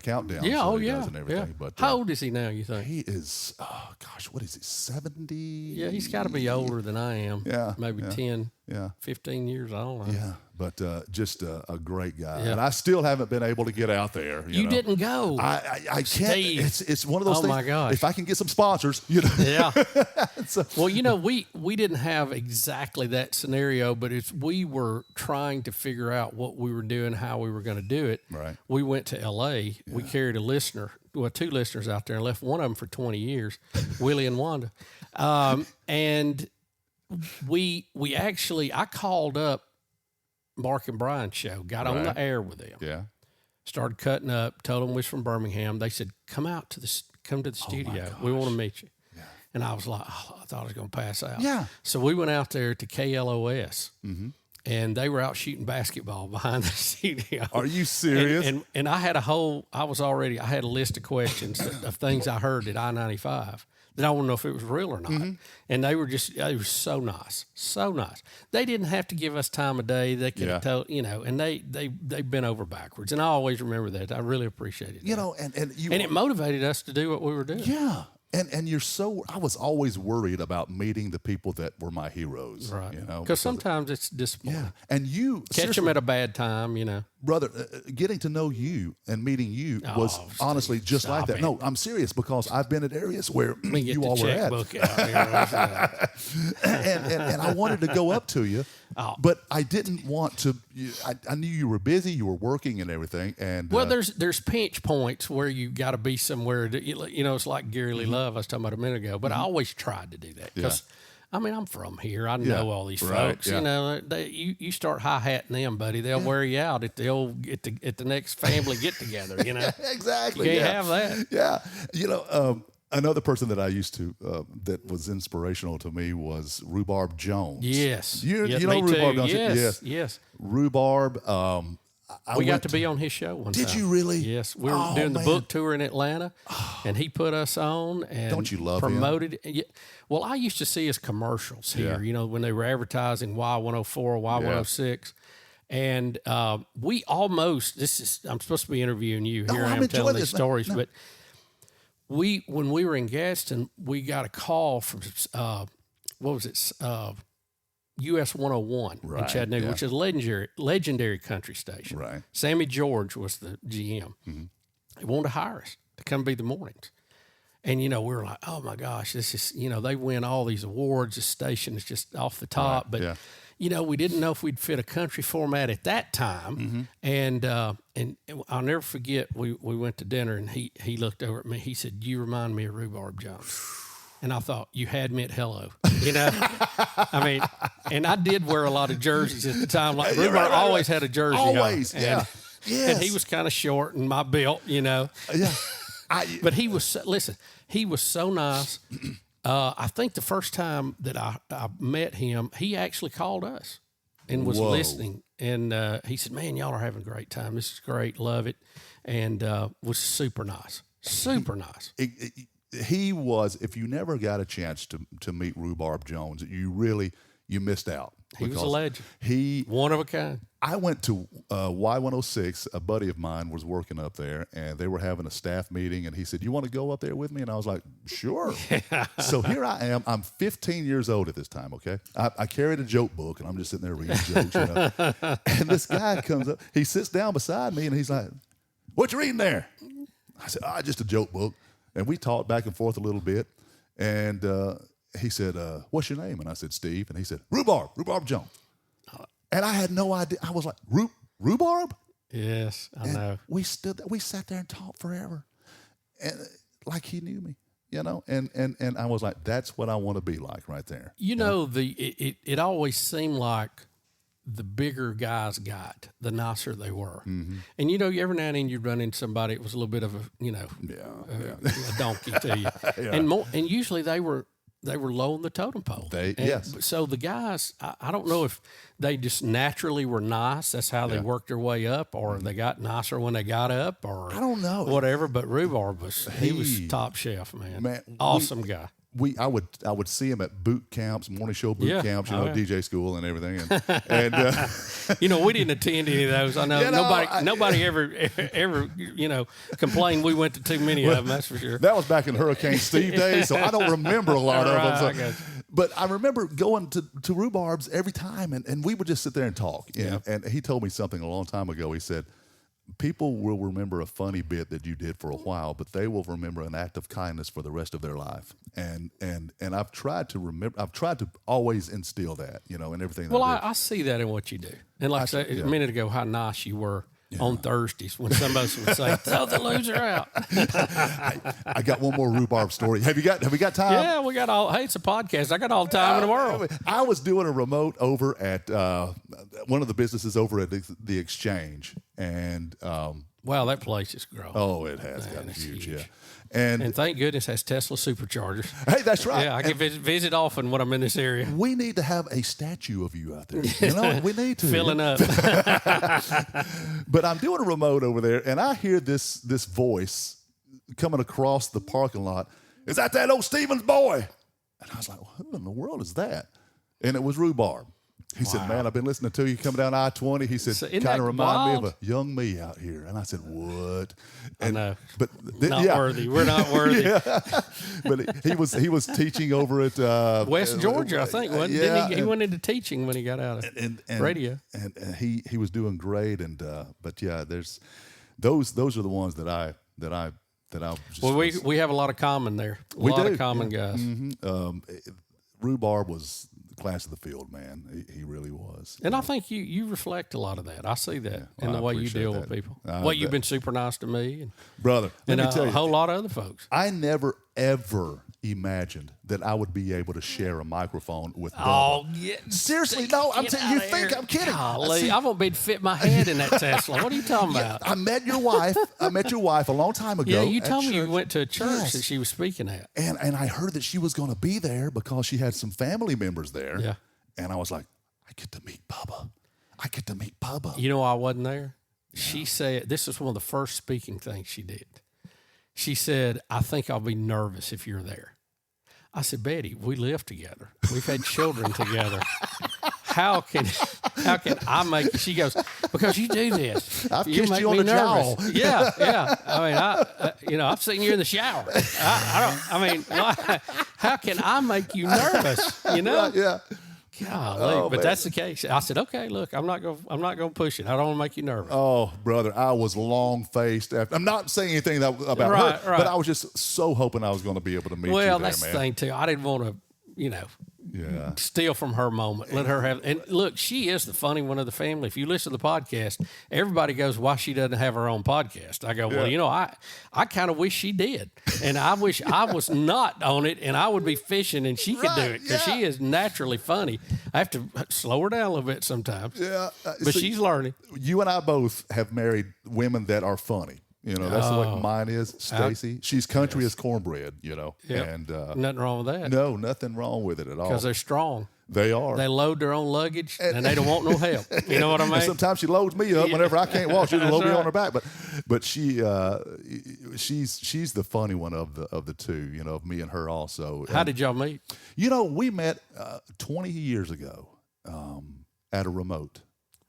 countdown. Yeah, show oh he yeah, does and everything. yeah. But How old is he now? You think? he is? Oh gosh, what is he? 70? Yeah, he's got to be older than I am. Yeah, maybe yeah. 10, Yeah. 15 years. I don't know. Yeah, but just a great guy. Yeah. And I still haven't been able to get out there. You know. didn't go. I can't. Steve. It's one of those Oh, things. my gosh. If I can get some sponsors, you know. Yeah. So- Well, you know, we didn't have exactly that scenario, but we were trying to figure out what we were doing, how we were going to do it. Right. We went to L.A. Yeah. We carried a listener, well, 2 listeners out there, and left one of them for 20 years, Willie and Wanda. And we actually, I called up Mark and Brian's show, got on the air with them. Yeah. Started cutting up, told them we was from Birmingham. They said, come to the studio. We want to meet you. Yeah. And I was like, I thought I was going to pass out. Yeah. So we went out there to KLOS, and they were out shooting basketball behind the studio. Are you serious? And I had I had a list of questions of things I heard at I-95 that I want to know if it was real or not. And they were so nice, so nice. They didn't have to give us time of day. They could have told, and they bent over backwards. And I always remember that. I really appreciated it. You know, and it motivated us to do what we were doing. Yeah. And I was always worried about meeting the people that were my heroes. Right. You know, because sometimes it's disappointing. Yeah. And you catch them at a bad time, brother, getting to know you and meeting you was honestly just like that. No, I'm serious because I've been at areas where you all were at. and I wanted to go up to you, but I didn't want to. I knew you were busy, you were working and everything. And well, there's pinch points where you got to be somewhere. It's like Gary Lee Love I was talking about a minute ago. But I always tried to do that because. I mean, I'm from here. I know all these folks. Yeah. You start high-hatting them, buddy. They'll wear you out at the next family get-together, Exactly. You can't have that. Yeah. Another person that I used to that was inspirational to me was Rhubarb Jones. Yes. You know Rhubarb, don't you? Yes. Rhubarb. We got to be on his show one time. Did you really? Yes. We were doing the book tour in Atlanta, and he put us on and don't you love promoted him? it. Yeah. Well, I used to see his commercials here, when they were advertising Y104 or Y106. And we almost, I'm supposed to be interviewing you. Here I am telling these stories. No. But when we were in Gadsden, we got a call from, US 101 in Chattanooga, which is a legendary country station. Right. Sammy George was the GM. They wanted to hire us to come be the mornings. And, we were like, oh, my gosh, this is, they win all these awards. The station is just off the top. Right. But, we didn't know if we'd fit a country format at that time. And I'll never forget, we went to dinner, and he looked over at me. He said, you remind me of Rhubarb Jones. And I thought, you had me at hello. I mean, and I did wear a lot of jerseys at the time. Like, Rhubarb always had a jersey always, on. Yeah. And he was kind of short and my built, Yeah. But he was so nice. I think the first time that I met him, he actually called us and was listening. And he said, man, y'all are having a great time. This is great. Love it. And was super nice. Super nice. He was, if you never got a chance to meet Rhubarb Jones, you missed out. He was a legend. One of a kind. I went to Y106. A buddy of mine was working up there, and they were having a staff meeting, and he said, you want to go up there with me? And I was like, sure. So here I am. I'm 15 years old at this time, okay? I carried a joke book, and I'm just sitting there reading jokes, And this guy comes up. He sits down beside me, and he's like, what you reading there? I said, just a joke book. And we talked back and forth a little bit, and he said, what's your name? And I said, Steve. And he said, Rhubarb Jones. And I had no idea. I was like, Rhubarb? Yes, I know. We sat there and talked forever, and like he knew me, And I was like, that's what I want to be like right there. It always seemed like the bigger guys got, the nicer they were. And every now and then you'd run into somebody that was a little bit of a donkey to you, and usually they were low on the totem pole. So the guys, I don't know if they just naturally were nice. That's how they worked their way up, or they got nicer when they got up, or I don't know, whatever. But Rhubarb was top shelf, man. Awesome guy. I would see him at boot camps, morning show boot camps, DJ school and everything, and we didn't attend any of those. I know nobody ever complained we went to too many of them. That's for sure. That was back in Hurricane Steve days, so I don't remember a lot of them. But I remember going to Rhubarb's every time, and we would just sit there and talk. And he told me something a long time ago. He said, people will remember a funny bit that you did for a while, but they will remember an act of kindness for the rest of their life. And I've tried to remember. I've tried to always instill that, in everything. Well, I see that in what you do. And like I said a minute ago, how nice you were on Thursdays when somebody would say, "Throw the loser out." I got one more rhubarb story. Have we got time? Yeah, we got all. Hey, it's a podcast. I got all the time in the world. I was doing a remote over at one of the businesses over at the Exchange, and wow, that place is growing. Oh, it has gotten huge. Yeah. And thank goodness has Tesla superchargers. Hey, that's right. Yeah, I can visit often when I'm in this area. We need to have a statue of you out there. We need to. Filling up. But I'm doing a remote over there, and I hear this voice coming across the parking lot. Is that old Stevens boy? And I was like, who in the world is that? And it was Rhubarb. He said, man, I've been listening to you coming down I-20. He said, kind of remind me of a young me out here. And I said, what? And, I know. But worthy. We're not worthy. But he was teaching over at West Georgia, I think. Didn't he went into teaching when he got out of radio. And he was doing great. And but yeah, there's those are the ones that I just. Well, we have a lot of common there. A lot of common guys. Mm-hmm. Rhubarb was class of the field, man. He really was. And I think you reflect a lot of that. I see that in the way you deal with people. You've been super nice to me. And, brother, let me tell you, a whole lot of other folks. I never, ever imagined that I would be able to share a microphone with Bubba. Oh, yeah. Seriously, no, I'm telling you, think I'm kidding. Golly, I won't be to fit my head in that Tesla. What are you talking about? I met your wife a long time ago. Yeah, you told me you went to a church that she was speaking at. And I heard that she was going to be there because she had some family members there. Yeah. And I was like, I get to meet Bubba. You know why I wasn't there? Yeah. She said, this is one of the first speaking things she did. She said, I think I'll be nervous if you're there. I said, Betty, we live together. We've had children together. How can I make? She goes, because you do this. I've kissed you on the jaw. Yeah. I mean, I've seen you in the shower. How can I make you nervous? Yeah. Golly, but that's the case. I said, okay, look, I'm not going to push it. I don't want to make you nervous. Oh, brother, I was long-faced. I'm not saying anything about her, but I was just so hoping I was going to be able to meet you there, man. Well, that's the thing, too. I didn't want to, steal from her moment. Let her have. And look, she is the funny one of the family. If you listen to the podcast, everybody goes, why she doesn't have her own podcast? I go, well, I kind of wish she did. And I wish I was not on it and I would be fishing and she could do it because she is naturally funny. I have to slow her down a little bit sometimes. Yeah. But she's learning. You and I both have married women that are funny. That's what mine is, Stacy. She's country as cornbread, Yep. And nothing wrong with that. No, nothing wrong with it at all. Because they're strong. They are. They load their own luggage, and they don't want no help. You know what I mean? And sometimes she loads me up whenever I can't walk. She'll load me on her back. But she's the funny one of the two. Of me and her also. How did y'all meet? We met 20 years ago at a remote.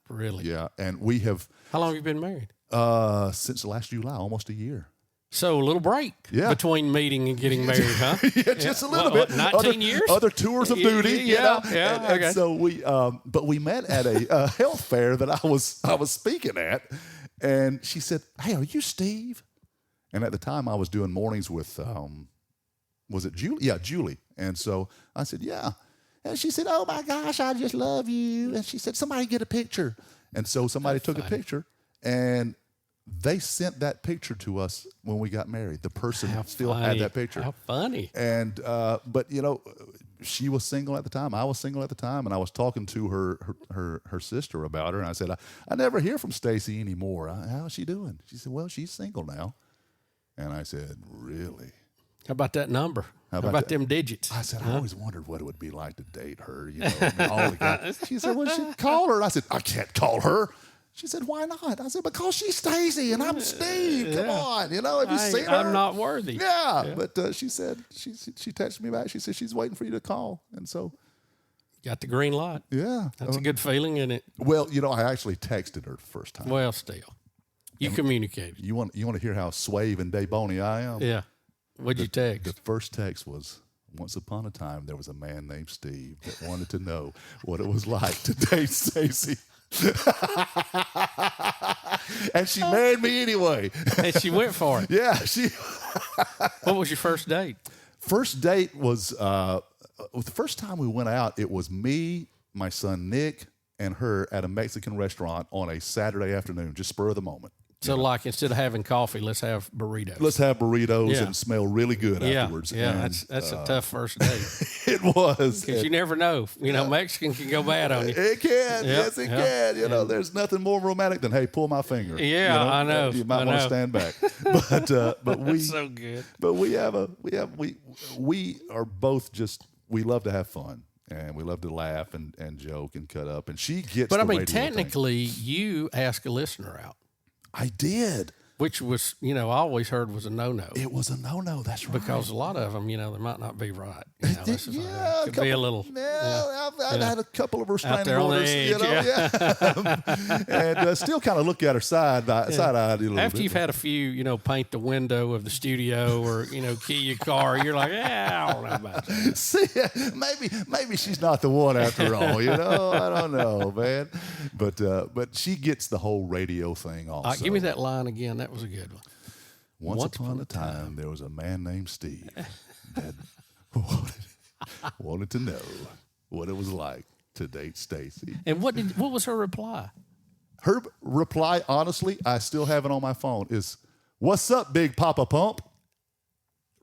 Really? Yeah, and we have. How long have you been married? Since last July, almost a year. So a little break between meeting and getting married, huh? Just a little bit. 19 years? Other tours of duty. Okay. And so we met at a health fair that I was speaking at, and she said, "Hey, are you Steve?" And at the time, I was doing mornings with, was it Julie? Yeah, Julie. And so I said, "Yeah." And she said, "Oh my gosh, I just love you." And she said, "Somebody get a picture." And so somebody took a picture, and they sent that picture to us when we got married. The person still had that picture. How funny. And, but she was single at the time. I was single at the time. And I was talking to her sister about her. And I said, I never hear from Stacy anymore. How's she doing? She said, well, she's single now. And I said, really? How about that number? How about them digits? I said, I always wondered what it would be like to date her. All the guys. She said, well, you should call her. And I said, I can't call her. She said, "Why not?" I said, "Because she's Stacy and I'm Steve. Come on, have you seen her? I'm not worthy." Yeah. But she said she texted me back. She said she's waiting for you to call, and so got the green light. Yeah, that's a good feeling, isn't it? Well, I actually texted her the first time. Well, still, you communicated. You want to hear how suave and day-bony I am? Yeah. What'd you text? The first text was, "Once upon a time, there was a man named Steve that wanted to know what it was like to date Stacy." And she married me anyway. And she went for it. Yeah. What was your first date? First date was, the first time we went out, it was me, my son Nick, and her at a Mexican restaurant on a Saturday afternoon, just spur of the moment. So, like, instead of having coffee, let's have burritos. Let's have burritos and smell really good afterwards. Yeah, and, that's a tough first date. It was. Because you never know. Mexican can go bad on you. It can. Yes, it can. There's nothing more romantic than, "Hey, pull my finger." Yeah, I know. You might want to stand back. But we That's so good. But we are both we love to have fun. And we love to laugh and joke and cut up. And she gets But the I mean, radio technically, thing. you ask a listener out. I did. Which was, I always heard was a no-no. It was a no-no, that's right. Because a lot of them, they might not be right. Could be a little. I've had a couple of restraining Out there on the orders, edge, and still kind of look at her side-eyed a little After bit. you've had a few, paint the window of the studio or, key your car, you're like, I don't know about that. See, maybe she's not the one after all, I don't know, man. But she gets the whole radio thing also. Give me that line again. That was a good one. Once upon a time, there was a man named Steve that wanted to know what it was like to date Stacy. And what was her reply? Her reply, honestly, I still have it on my phone, is, "What's up, Big Papa Pump?"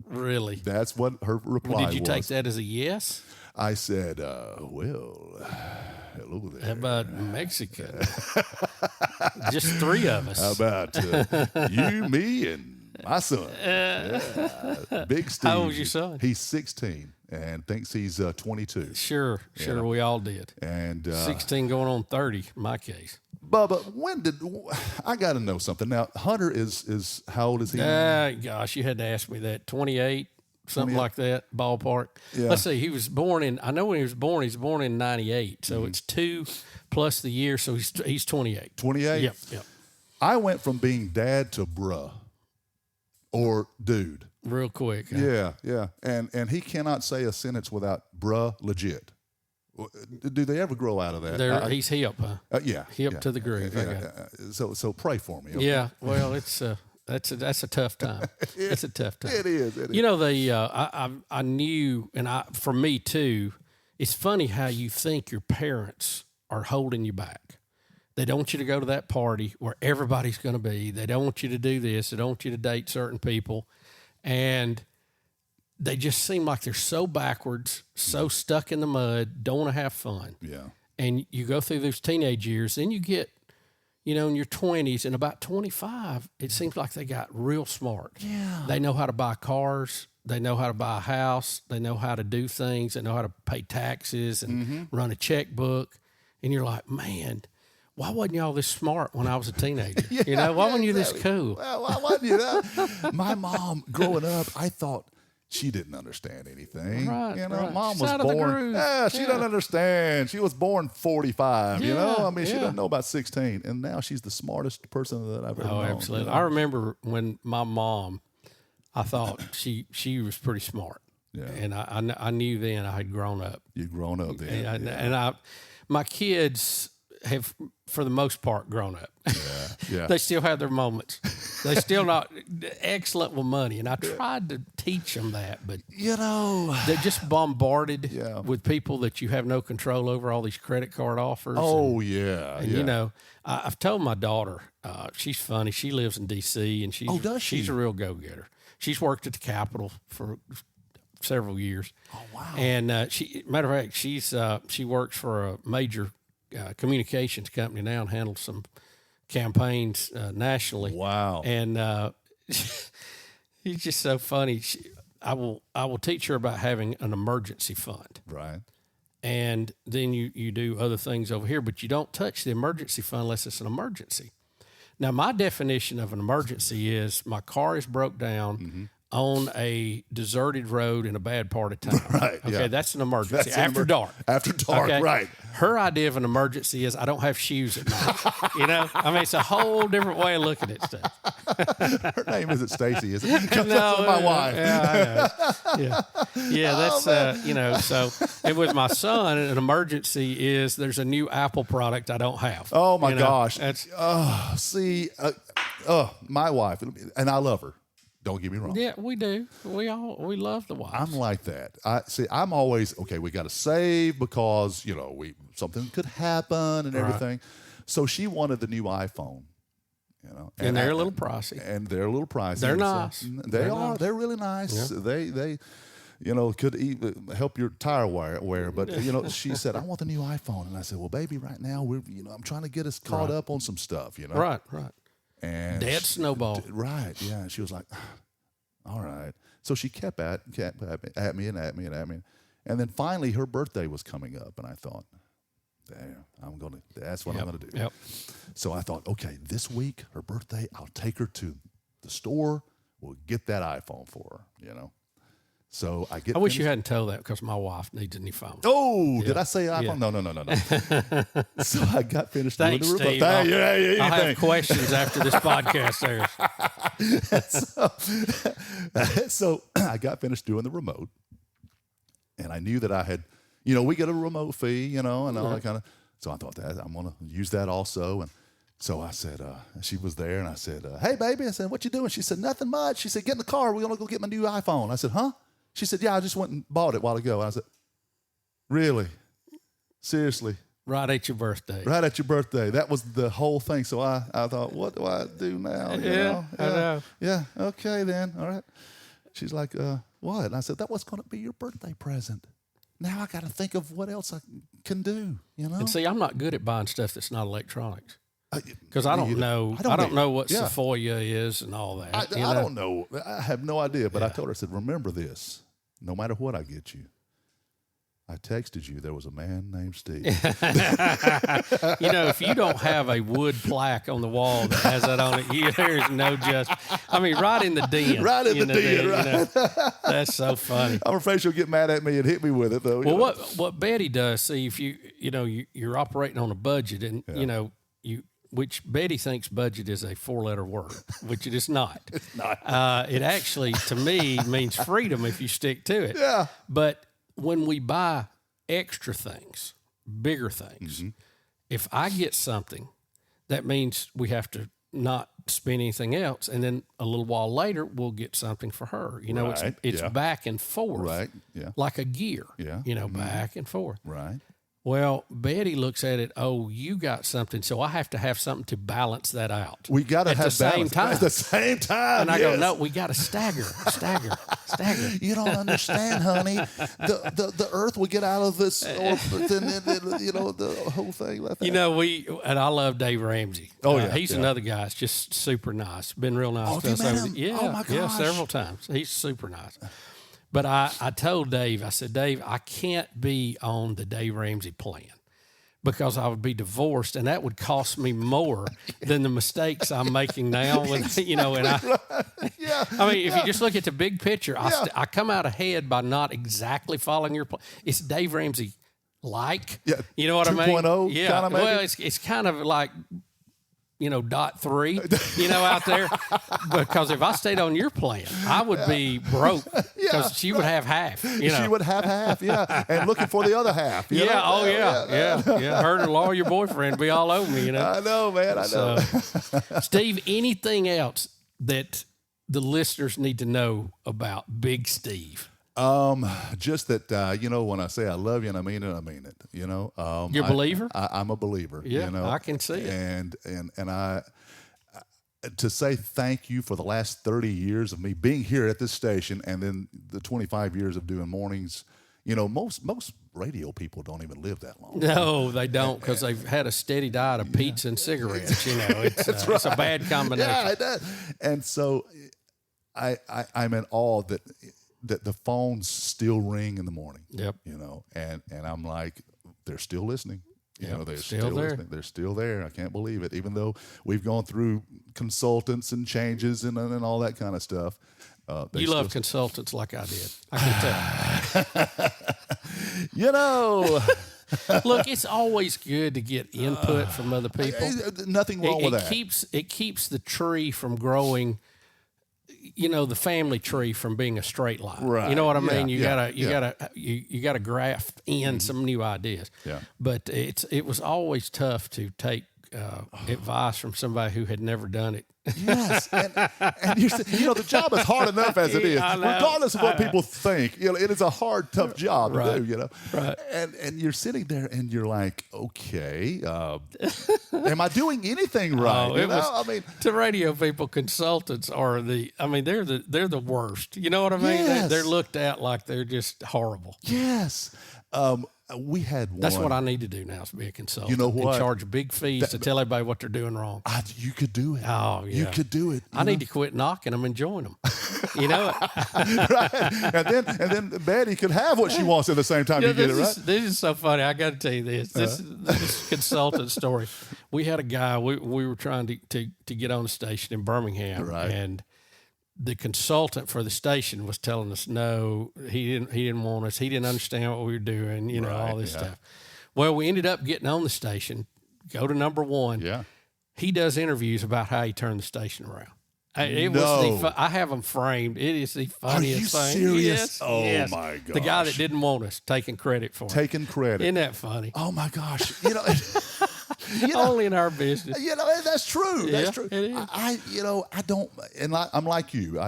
Really? That's what her reply was. Did you take that as a yes? I said, "Well, hello there. How about Mexican? Just three of us. How about you, me, and my son?" Yeah. Big Steve. How old's your son? He's 16 and thinks he's 22. Sure, we all did. And 16 going on 30 in my case. Bubba, I got to know something. Now, Hunter is how old is he? Gosh, you had to ask me that. 28. Something like that, ballpark. Yeah. Let's see. He was born I know when he was born in 98. So it's 2 plus the year. So he's 28. 28? Yep. I went from being dad to bruh or dude. Real quick. Huh? Yeah. And he cannot say a sentence without bruh legit. Do they ever grow out of that? He's hip, huh? Yeah. Hip to the groove. So pray for me. Okay? Yeah. Well, it's that's a tough time. It's a tough time. It is. I knew, and for me too, it's funny how you think your parents are holding you back. They don't want you to go to that party where everybody's going to be. They don't want you to do this. They don't want you to date certain people. And they just seem like they're so backwards, so stuck in the mud, don't want to have fun. Yeah. And you go through those teenage years, then you get, in your 20s, and about 25, it seems like they got real smart. Yeah. They know how to buy cars. They know how to buy a house. They know how to do things. They know how to pay taxes and run a checkbook. And you're like, man, why wasn't y'all this smart when I was a teenager? Why wasn't you this cool? Well, why wasn't you that? My mom, growing up, I thought she didn't understand anything. Right, Mom She's was out of the born. groove. She doesn't understand. She was born 45. She Yeah. doesn't know about 16, and now she's the smartest person that I've ever known. Oh, absolutely. I remember when my mom, I thought she was pretty smart. Yeah. And I knew then I had grown up. You'd grown up then. And my kids have, for the most part, grown up. Yeah. They still have their moments. They're still not excellent with money. And I tried to teach them that, but they're just bombarded with people that you have no control over, all these credit card offers. Oh, and I've told my daughter, she's funny. She lives in D.C. and she's a real go-getter. She's worked at the Capitol for several years. Oh, wow. And matter of fact, she works for a major communications company now and handles some campaigns nationally. Wow. And he's just so funny. I will teach her about having an emergency fund. Right. and then you do other things over here, but you don't touch the emergency fund unless it's an emergency. Now, my definition of an emergency is my car is broke down on a deserted road in a bad part of town. Right. Okay, Yeah. that's an emergency. That's an After dark. After dark, Okay? right. Her idea of an emergency is I don't have shoes at night. You know, I mean, it's a whole different way of looking at stuff. Her name isn't Stacy, is it? No, That's my wife. Yeah, I know. Yeah, that's you know. So, and with my son, an emergency is there's a new Apple product I don't have. Oh my You know, gosh! That's My wife, and I love her. Don't get me wrong. yeah, we do. We love the wives. I'm like that. I'm always okay. We got to save because something could happen and everything. So she wanted the new iPhone. And they're a little pricey. And they're a little pricey. They're And nice. They are. Nice. They're really nice. Yeah. They could even help your tire wear. But she said, "I want the new iPhone," and I said, "Well, baby, right now I'm trying to get us caught up on some stuff. Right. And Dead snowball. Right. Yeah. And she was like, all right. So she kept at me. And then finally her birthday was coming up. And I thought, damn, that's what I'm going to do. Yep. So I thought, okay, this week, her birthday, I'll take her to the store. We'll get that iPhone for her, So I wish you hadn't told that because my wife needs a new phone. Oh, did I say iPhone? Yeah. No. So I got finished Thanks, doing the remote. Steve. I'll have questions after this podcast airs. So I got finished doing the remote, and I knew that I had, we get a remote fee, and all that kind of. So I thought that I'm going to use that also, and so I said, she was there, and I said, "Hey, baby," I said, "What you doing?" She said, "Nothing much." She said, "Get in the car. We're going to go get my new iPhone." I said, "Huh?" She said, "Yeah, I just went and bought it a while ago." I said, "Really? Seriously?" Right at your birthday. Right at your birthday. That was the whole thing. So I thought, what do I do now? I know. Yeah, okay then. All right. She's like, what? And I said, that was going to be your birthday present. Now I got to think of what else I can do, And see, I'm not good at buying stuff that's not electronics. Because I don't know. I don't know what Sephora is and all that. I don't know. I have no idea. But I told her, I said, remember this. No matter what I get you, I texted you there was a man named Steve. If you don't have a wood plaque on the wall that has that on it, there's no right in the den. Right in the den, right. That's so funny. I'm afraid she'll get mad at me and hit me with it, though. Well, what Betty does, see, if you're operating on a budget and, which Betty thinks budget is a 4-letter word, which it is not. It's not. It actually, to me, means freedom if you stick to it. Yeah. But when we buy extra things, bigger things, if I get something, that means we have to not spend anything else. And then a little while later, we'll get something for her. It's back and forth. Right. Yeah. Like a gear. Yeah. Back and forth. Right. Well, Betty looks at it, you got something, so I have to have something to balance that out. We got to have balance. At the same time. And I go, no, we got to stagger. You don't understand, honey. The earth will get out of this, the whole thing. Like that. And I love Dave Ramsey. Oh, yeah. He's another guy. It's just super nice. Been real nice. Oh, have you met him? Yeah, Oh, my gosh. yeah, several times. He's super nice. But I told Dave, I said, Dave, I can't be on the Dave Ramsey plan because I would be divorced, and that would cost me more than the mistakes I'm making now. I mean, if you just look at the big picture, I come out ahead by not exactly following your plan. It's Dave Ramsey like, you know what I mean? 2.0 yeah. kind of maybe? Well, it's kind of like, .3, out there. Because if I stayed on your plan, I would be broke because she would have half. She would have half, and looking for the other half. Yeah. Her and her lawyer boyfriend be all over me, I know, man. I know. Steve, anything else that the listeners need to know about Big Steve? Just that, when I say I love you and I mean it, You're a believer? I'm a believer. Yeah, I can see it. And I, to say thank you for the last 30 years of me being here at this station and then the 25 years of doing mornings, most radio people don't even live that long. No, they don't because they've had a steady diet of pizza and cigarettes. It's a bad combination. Yeah, it does. And so I'm in awe that that the phones still ring in the morning. Yep. And I'm like, they're still listening. They're still there. listening. They're still there. I can't believe it. Even though we've gone through consultants and changes and all that kind of stuff. You love consultants like I did. I can tell. Look, it's always good to get input from other people. Nothing wrong with that. It keeps the tree from growing. The family tree from being a straight line. Right. You know what I mean? You Yeah. gotta graft in some new ideas. Yeah. But it was always tough to take advice from somebody who had never done it. Yes, and the job is hard enough as it is, regardless of what people think. It is a hard, tough job to do. Right. And you're sitting there and you're like, okay, am I doing anything right? To radio people, consultants are they're the worst. You know what I mean? Yes. They're looked at like they're just horrible. Yes. We had one. That's what I need to do now is be a consultant. You know what? And charge big fees to tell everybody what they're doing wrong. You could do it. Oh, yeah. You could do it. I need to quit knocking them and join them. You know it. Right. And then Betty could have what she wants at the same time. You get it right. This is so funny. I got to tell you this. This is consultant story. We had a guy. We were trying to get on the station in Birmingham, right. And the consultant for the station was telling us no, he didn't want us. He didn't understand what we were doing. All this stuff. Well, we ended up getting on the station. Go to number one. Yeah. He does interviews about how he turned the station around. I have them framed. It is the funniest thing. Are you serious? Yes, oh, yes. my gosh. The guy that didn't want us taking credit for it. Taking credit. Isn't that funny? Oh, my gosh. Only in our business. That's true. Yeah, That's true. it is. I don't, and I'm like you.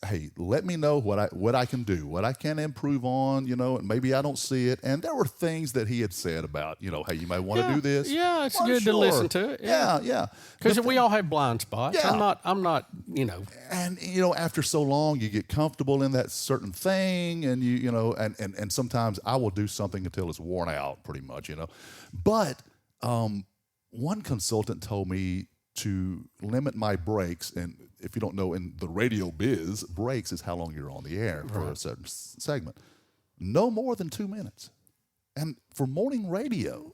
Hey, let me know what I can do, what I can improve on, and maybe I don't see it. And there were things that he had said about, hey, you might want to do this. Yeah, it's good to listen to it. Yeah. Because we all have blind spots. Yeah. I'm not. And after so long, you get comfortable in that certain thing, and and sometimes I will do something until it's worn out, pretty much, But one consultant told me to limit my breaks, and if you don't know, in the radio biz, breaks is how long you're on the air for a certain segment. No more than 2 minutes. And for morning radio,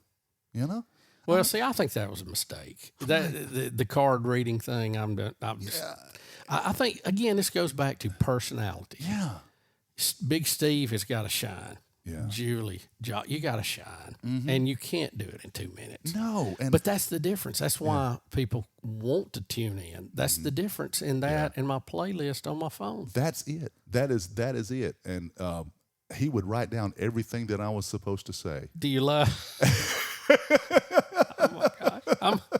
Well, see, I think that was a mistake. That the card reading thing. I think again, this goes back to personality. Yeah. Big Steve has got to shine. Yeah. Julie, you got to shine, and you can't do it in 2 minutes. No, but that's the difference. That's why people want to tune in. That's the difference in that and my playlist on my phone. That's it. That is it. And he would write down everything that I was supposed to say. Do you love? Oh my gosh,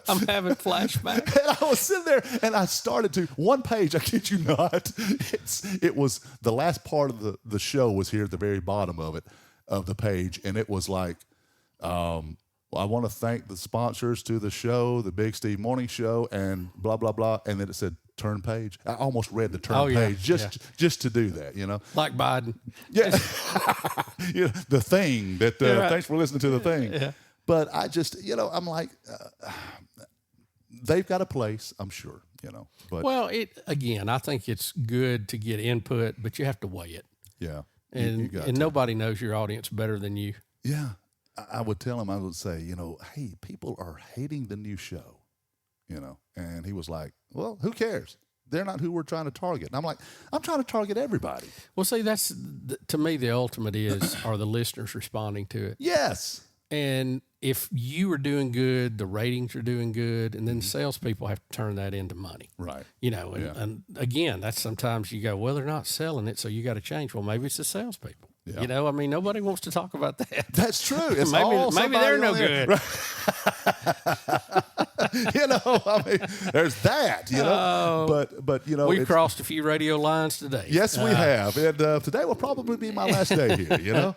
I'm having flashbacks. And I was sitting there, and I started to one page. I kid you not. It was the last part of the show was here at the very bottom of the page, and it was like, I want to thank the sponsors to the show, the Big Steve Morning Show, and blah blah blah. And then it said turn page. I almost read the turn page just to do that. Like Biden. Yeah, the thing that. Right. Thanks for listening to the thing. Yeah. But I just, I'm like, they've got a place, I'm sure, But Well, I think it's good to get input, but you have to weigh it. Yeah. And nobody knows your audience better than you. Yeah. I would tell him, I would say, hey, people are hating the new show, And he was like, well, who cares? They're not who we're trying to target. And I'm like, I'm trying to target everybody. Well, see, that's, to me, the ultimate are the listeners responding to it. Yes. And if you are doing good, the ratings are doing good, and then the salespeople have to turn that into money. Right. And again, that's sometimes you go, well, they're not selling it, so you got to change. Well, maybe it's the salespeople. Yeah. Nobody wants to talk about that. That's true. It's maybe they're no good. There's that, But we've crossed a few radio lines today. Yes, we have. And today will probably be my last day here,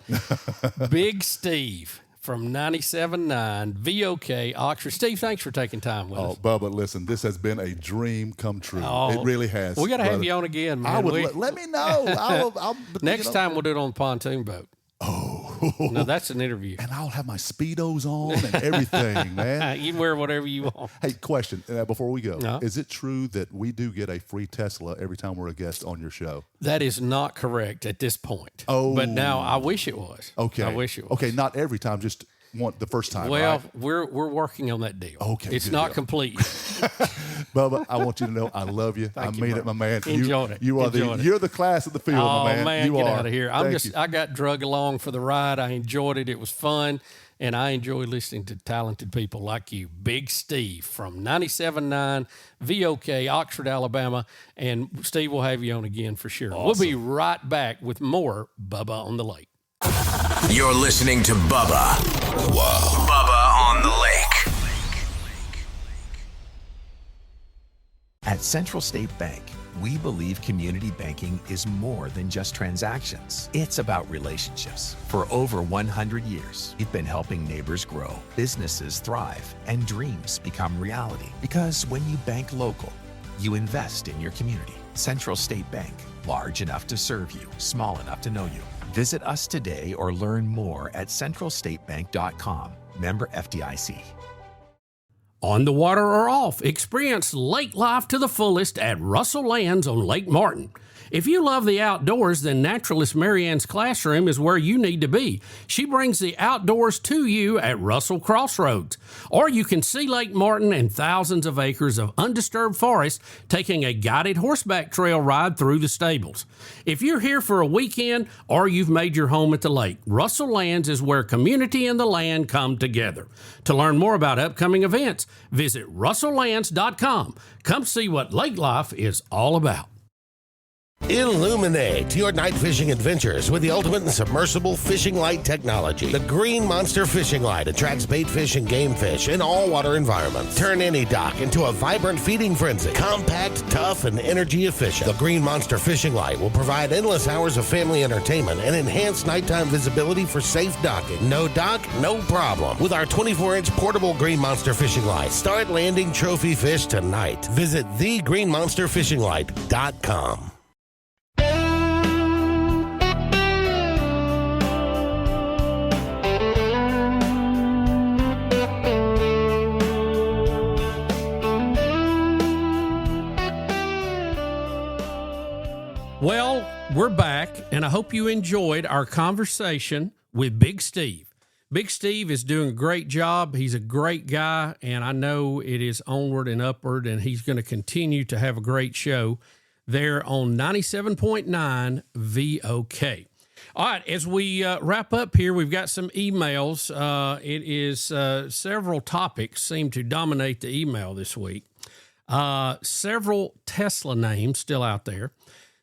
Big Steve from 97.9 VOK Oxford. Steve, thanks for taking time with us. Oh, Bubba, listen, this has been a dream come true. It really has. We got to have you on again, man. Let me know. Next time we'll do it on the pontoon boat. Oh, No, that's an interview. And I'll have my Speedos on and everything, man. You can wear whatever you want. Hey, question before we go. No. Is it true that we do get a free Tesla every time we're a guest on your show? That is not correct at this point. Oh. But now I wish it was. Okay. I wish it was. Okay, not every time, just the first time, well, right? we're working on that deal. Okay, it's good not deal. complete yet. Bubba, I want you to know I love you. I mean it, my man. Enjoyed it. You are Enjoyed it. You're the class of the field, Oh, my man. man, You get are. out of here. Thank you. I got drug along for the ride. I enjoyed it. It was fun. And I enjoy listening to talented people like you. Big Steve from 97.9 VOK, Oxford, Alabama. And Steve will have you on again for sure. Awesome. We'll be right back with more Bubba on the Lake. You're listening to Bubba. Whoa. Bubba on the Lake. At Central State Bank, we believe community banking is more than just transactions. It's about relationships. For over 100 years, we've been helping neighbors grow, businesses thrive, and dreams become reality. Because when you bank local, you invest in your community. Central State Bank, large enough to serve you, small enough to know you. Visit us today or learn more at centralstatebank.com. Member FDIC. On the water or off, experience lake life to the fullest at Russell Lands on Lake Martin. If you love the outdoors, then Naturalist Marianne's classroom is where you need to be. She brings the outdoors to you at Russell Crossroads. Or you can see Lake Martin and thousands of acres of undisturbed forest taking a guided horseback trail ride through the stables. If you're here for a weekend or you've made your home at the lake, Russell Lands is where community and the land come together. To learn more about upcoming events, visit russelllands.com. Come see what lake life is all about. Illuminate your night fishing adventures with the ultimate in submersible fishing light technology. The Green Monster Fishing Light attracts bait fish and game fish in all water environments. Turn any dock into a vibrant feeding frenzy. Compact, tough, and energy efficient. The Green Monster Fishing Light will provide endless hours of family entertainment and enhanced nighttime visibility for safe docking. No dock, no problem. With our 24-inch portable Green Monster Fishing Light, start landing trophy fish tonight. Visit thegreenmonsterfishinglight.com. Well, we're back, and I hope you enjoyed our conversation with Big Steve. Big Steve is doing a great job. He's a great guy, and I know it is onward and upward, and he's going to continue to have a great show there on 97.9 VOK. All right, as we wrap up here, we've got some emails. It is several topics seem to dominate the email this week. Several Tesla names still out there.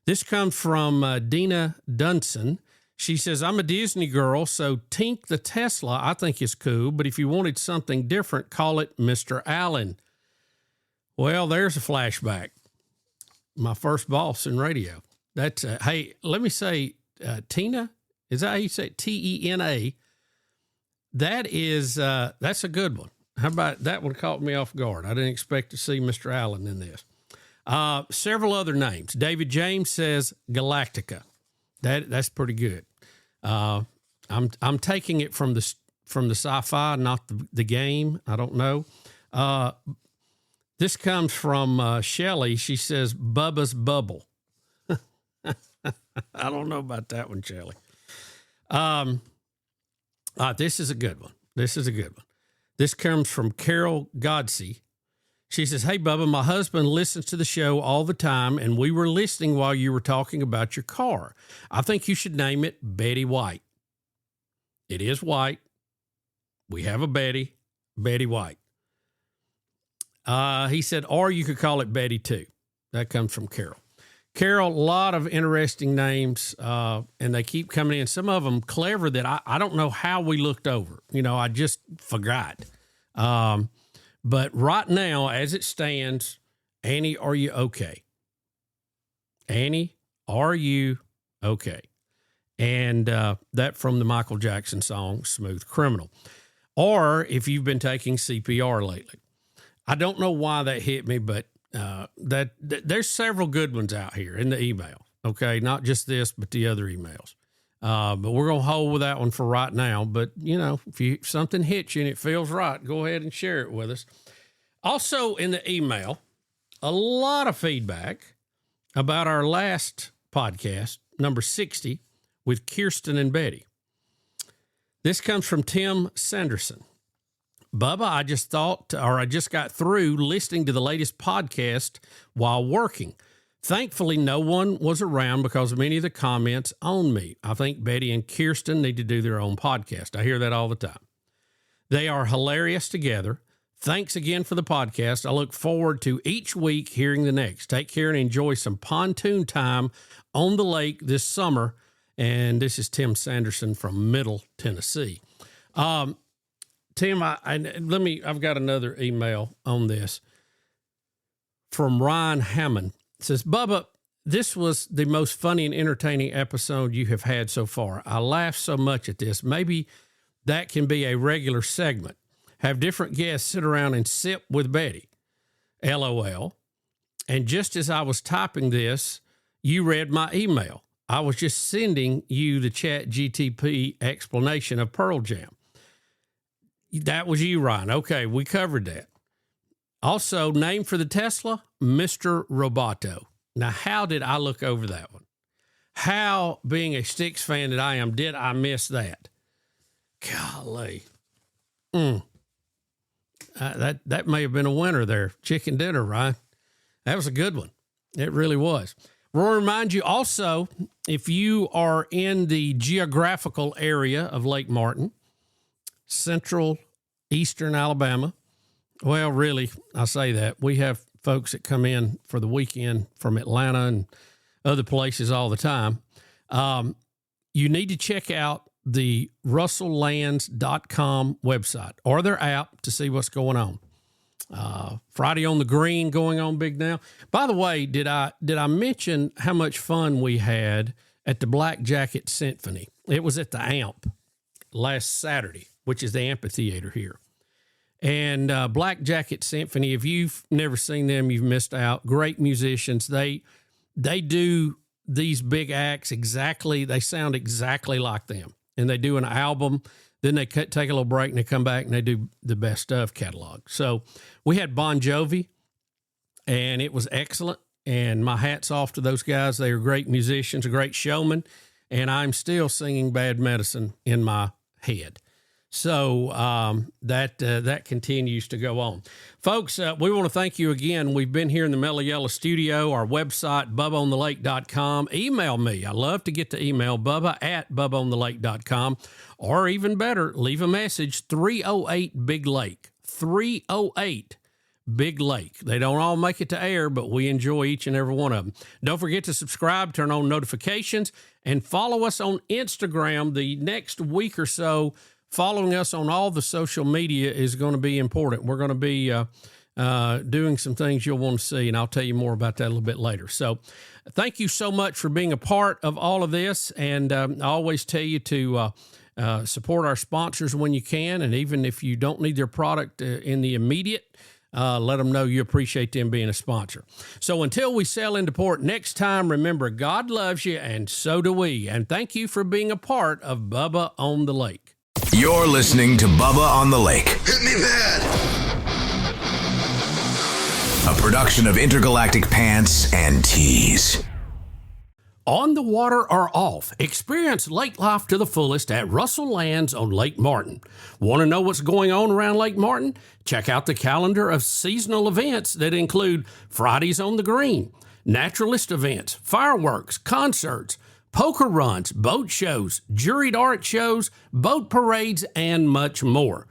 This comes from Dina Dunson. She says, I'm a Disney girl, so Tink the Tesla I think is cool, but if you wanted something different, call it Mr. Allen. Well, there's a flashback. My first boss in radio. That's, hey, let me say, Tina, is that how you say it? T-E-N-A. That is, that's a good one. How about that one caught me off guard. I didn't expect to see Mr. Allen in this. Several other names. David James says Galactica. That's pretty good. I'm taking it from the sci-fi, not the game. I don't know. This comes from Shelley. She says Bubba's Bubble. I don't know about that one, Shelley. This is a good one. This comes from Carol Godsey. She says, hey, Bubba, my husband listens to the show all the time, and we were listening while you were talking about your car. I think you should name it Betty White. It is white. We have a Betty White. He said, or you could call it Betty too. That comes from Carol. Carol, a lot of interesting names, and they keep coming in. Some of them clever that I don't know how we looked over. I just forgot. But right now, as it stands, Annie, are you okay? Annie, are you okay? And that from the Michael Jackson song, Smooth Criminal. Or if you've been taking CPR lately. I don't know why that hit me, but there's several good ones out here in the email. Okay, not just this, but the other emails. But we're going to hold with that one for right now. But, if something hits you and it feels right, go ahead and share it with us. Also in the email, a lot of feedback about our last podcast, number 60, with Kirsten and Betty. This comes from Tim Sanderson. Bubba, I just got through listening to the latest podcast while working. Thankfully, no one was around because of many of the comments on me. I think Betty and Kirsten need to do their own podcast. I hear that all the time. They are hilarious together. Thanks again for the podcast. I look forward to each week hearing the next. Take care and enjoy some pontoon time on the lake this summer. And this is Tim Sanderson from Middle Tennessee. Tim, I've got another email on this from Ryan Hammond. It says, Bubba, this was the most funny and entertaining episode you have had so far. I laughed so much at this. Maybe that can be a regular segment. Have different guests sit around and sip with Betty. LOL. And just as I was typing this, you read my email. I was just sending you the Chat GTP explanation of Pearl Jam. That was you, Ryan. Okay, we covered that. Also, name for the Tesla, Mr. Roboto. Now, how did I look over that one? How, being a Styx fan that I am, did I miss that? Golly. That may have been a winner there. Chicken dinner, Ryan. That was a good one. It really was. We'll remind you also, if you are in the geographical area of Lake Martin, central, eastern Alabama, well, really, I say that. We have folks that come in for the weekend from Atlanta and other places all the time. You need to check out the russelllands.com website or their app to see what's going on. Friday on the Green going on big now. By the way, did I mention how much fun we had at the Black Jacket Symphony? It was at the AMP last Saturday, which is the amphitheater here. And Black Jacket Symphony, if you've never seen them, you've missed out. Great musicians. They do these big acts exactly. They sound exactly like them. And they do an album. Then they take a little break and they come back and they do the best of catalog. So we had Bon Jovi, and it was excellent. And my hat's off to those guys. They are great musicians, great showmen. And I'm still singing Bad Medicine in my head. So that continues to go on. Folks, we want to thank you again. We've been here in the Mellow Yellow studio, our website, bubbaonthelake.com. Email me. I love to get the email, bubba@bubbaonthelake.com. Or even better, leave a message, 308-BIG-LAKE. 308-BIG-LAKE. They don't all make it to air, but we enjoy each and every one of them. Don't forget to subscribe, turn on notifications, and follow us on Instagram the next week or so. Following us on all the social media is going to be important. We're going to be doing some things you'll want to see, and I'll tell you more about that a little bit later. So thank you so much for being a part of all of this, and I always tell you to support our sponsors when you can, and even if you don't need their product in the immediate, let them know you appreciate them being a sponsor. So until we sail into port next time, remember, God loves you, and so do we. And thank you for being a part of Bubba on the Lake. You're listening to Bubba on the Lake. Hit me bad. A production of Intergalactic Pants and Tees. On the water or off, experience lake life to the fullest at Russell Lands on Lake Martin. Want to know what's going on around Lake Martin? Check out the calendar of seasonal events that include Fridays on the Green, naturalist events, fireworks, concerts, poker runs, boat shows, juried art shows, boat parades, and much more.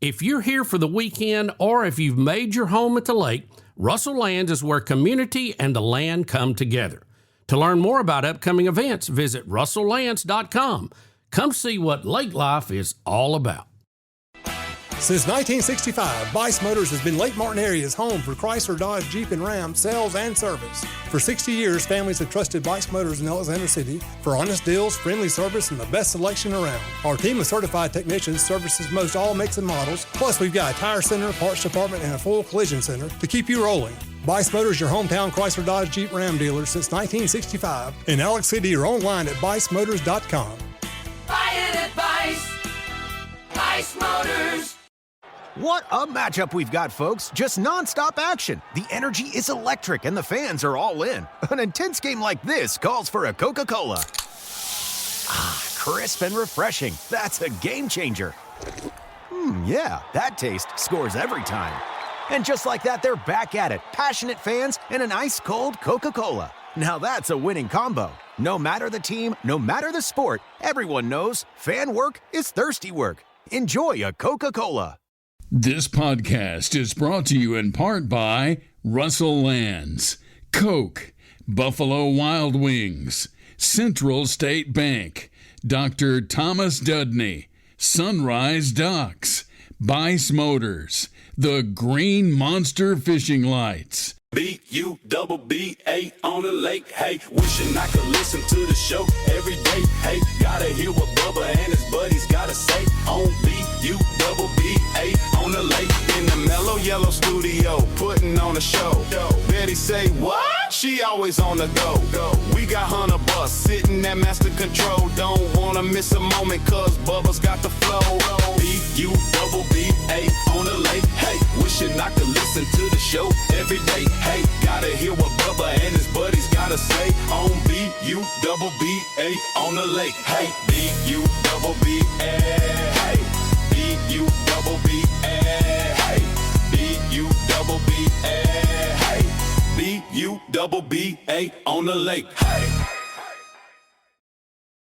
If you're here for the weekend or if you've made your home at the lake, Russell Lands is where community and the land come together. To learn more about upcoming events, visit russelllands.com. Come see what lake life is all about. Since 1965, Bice Motors has been Lake Martin area's home for Chrysler, Dodge, Jeep, and Ram sales and service. For 60 years, families have trusted Bice Motors in Alexander City for honest deals, friendly service, and the best selection around. Our team of certified technicians services most all makes and models. Plus, we've got a tire center, parts department, and a full collision center to keep you rolling. Bice Motors, your hometown Chrysler, Dodge, Jeep, Ram dealer since 1965. In Alex City or online at bicemotors.com. buying advice. Vice Motors. What a matchup we've got, folks. Just nonstop action. The energy is electric and the fans are all in. An intense game like this calls for a Coca-Cola. Crisp and refreshing. That's a game changer. Yeah, that taste scores every time. And just like that, they're back at it. Passionate fans and an ice-cold Coca-Cola. Now that's a winning combo. No matter the team, no matter the sport, everyone knows fan work is thirsty work. Enjoy a Coca-Cola. This podcast is brought to you in part by Russell Lands, Coke, Buffalo Wild Wings, Central State Bank, Dr. Thomas Dudney, Sunrise Docks, Bice Motors, the Green Monster Fishing Lights. B-U-double-B-A on the lake, hey, wishing I could listen to the show every day, hey, gotta hear what Bubba and his buddies gotta say, on B-U-double-B-A on the lake, in the mellow yellow studio, putting on a show, Betty say, what? She always on the go, we got Hunter Bus sitting at master control, don't wanna miss a moment, cause Bubba's got the flow, B-U-double-B-A on the lake, hey, wishing I could listen to the show every day, hey, gotta hear what Bubba and his buddies gotta say on B-U-double-B-A on the lake. Hey, B-U-double-B-A. Hey, B-U-double-B-A. Hey, B-U-double-B-A. Hey, B-U-double-B-A on the lake. Hey.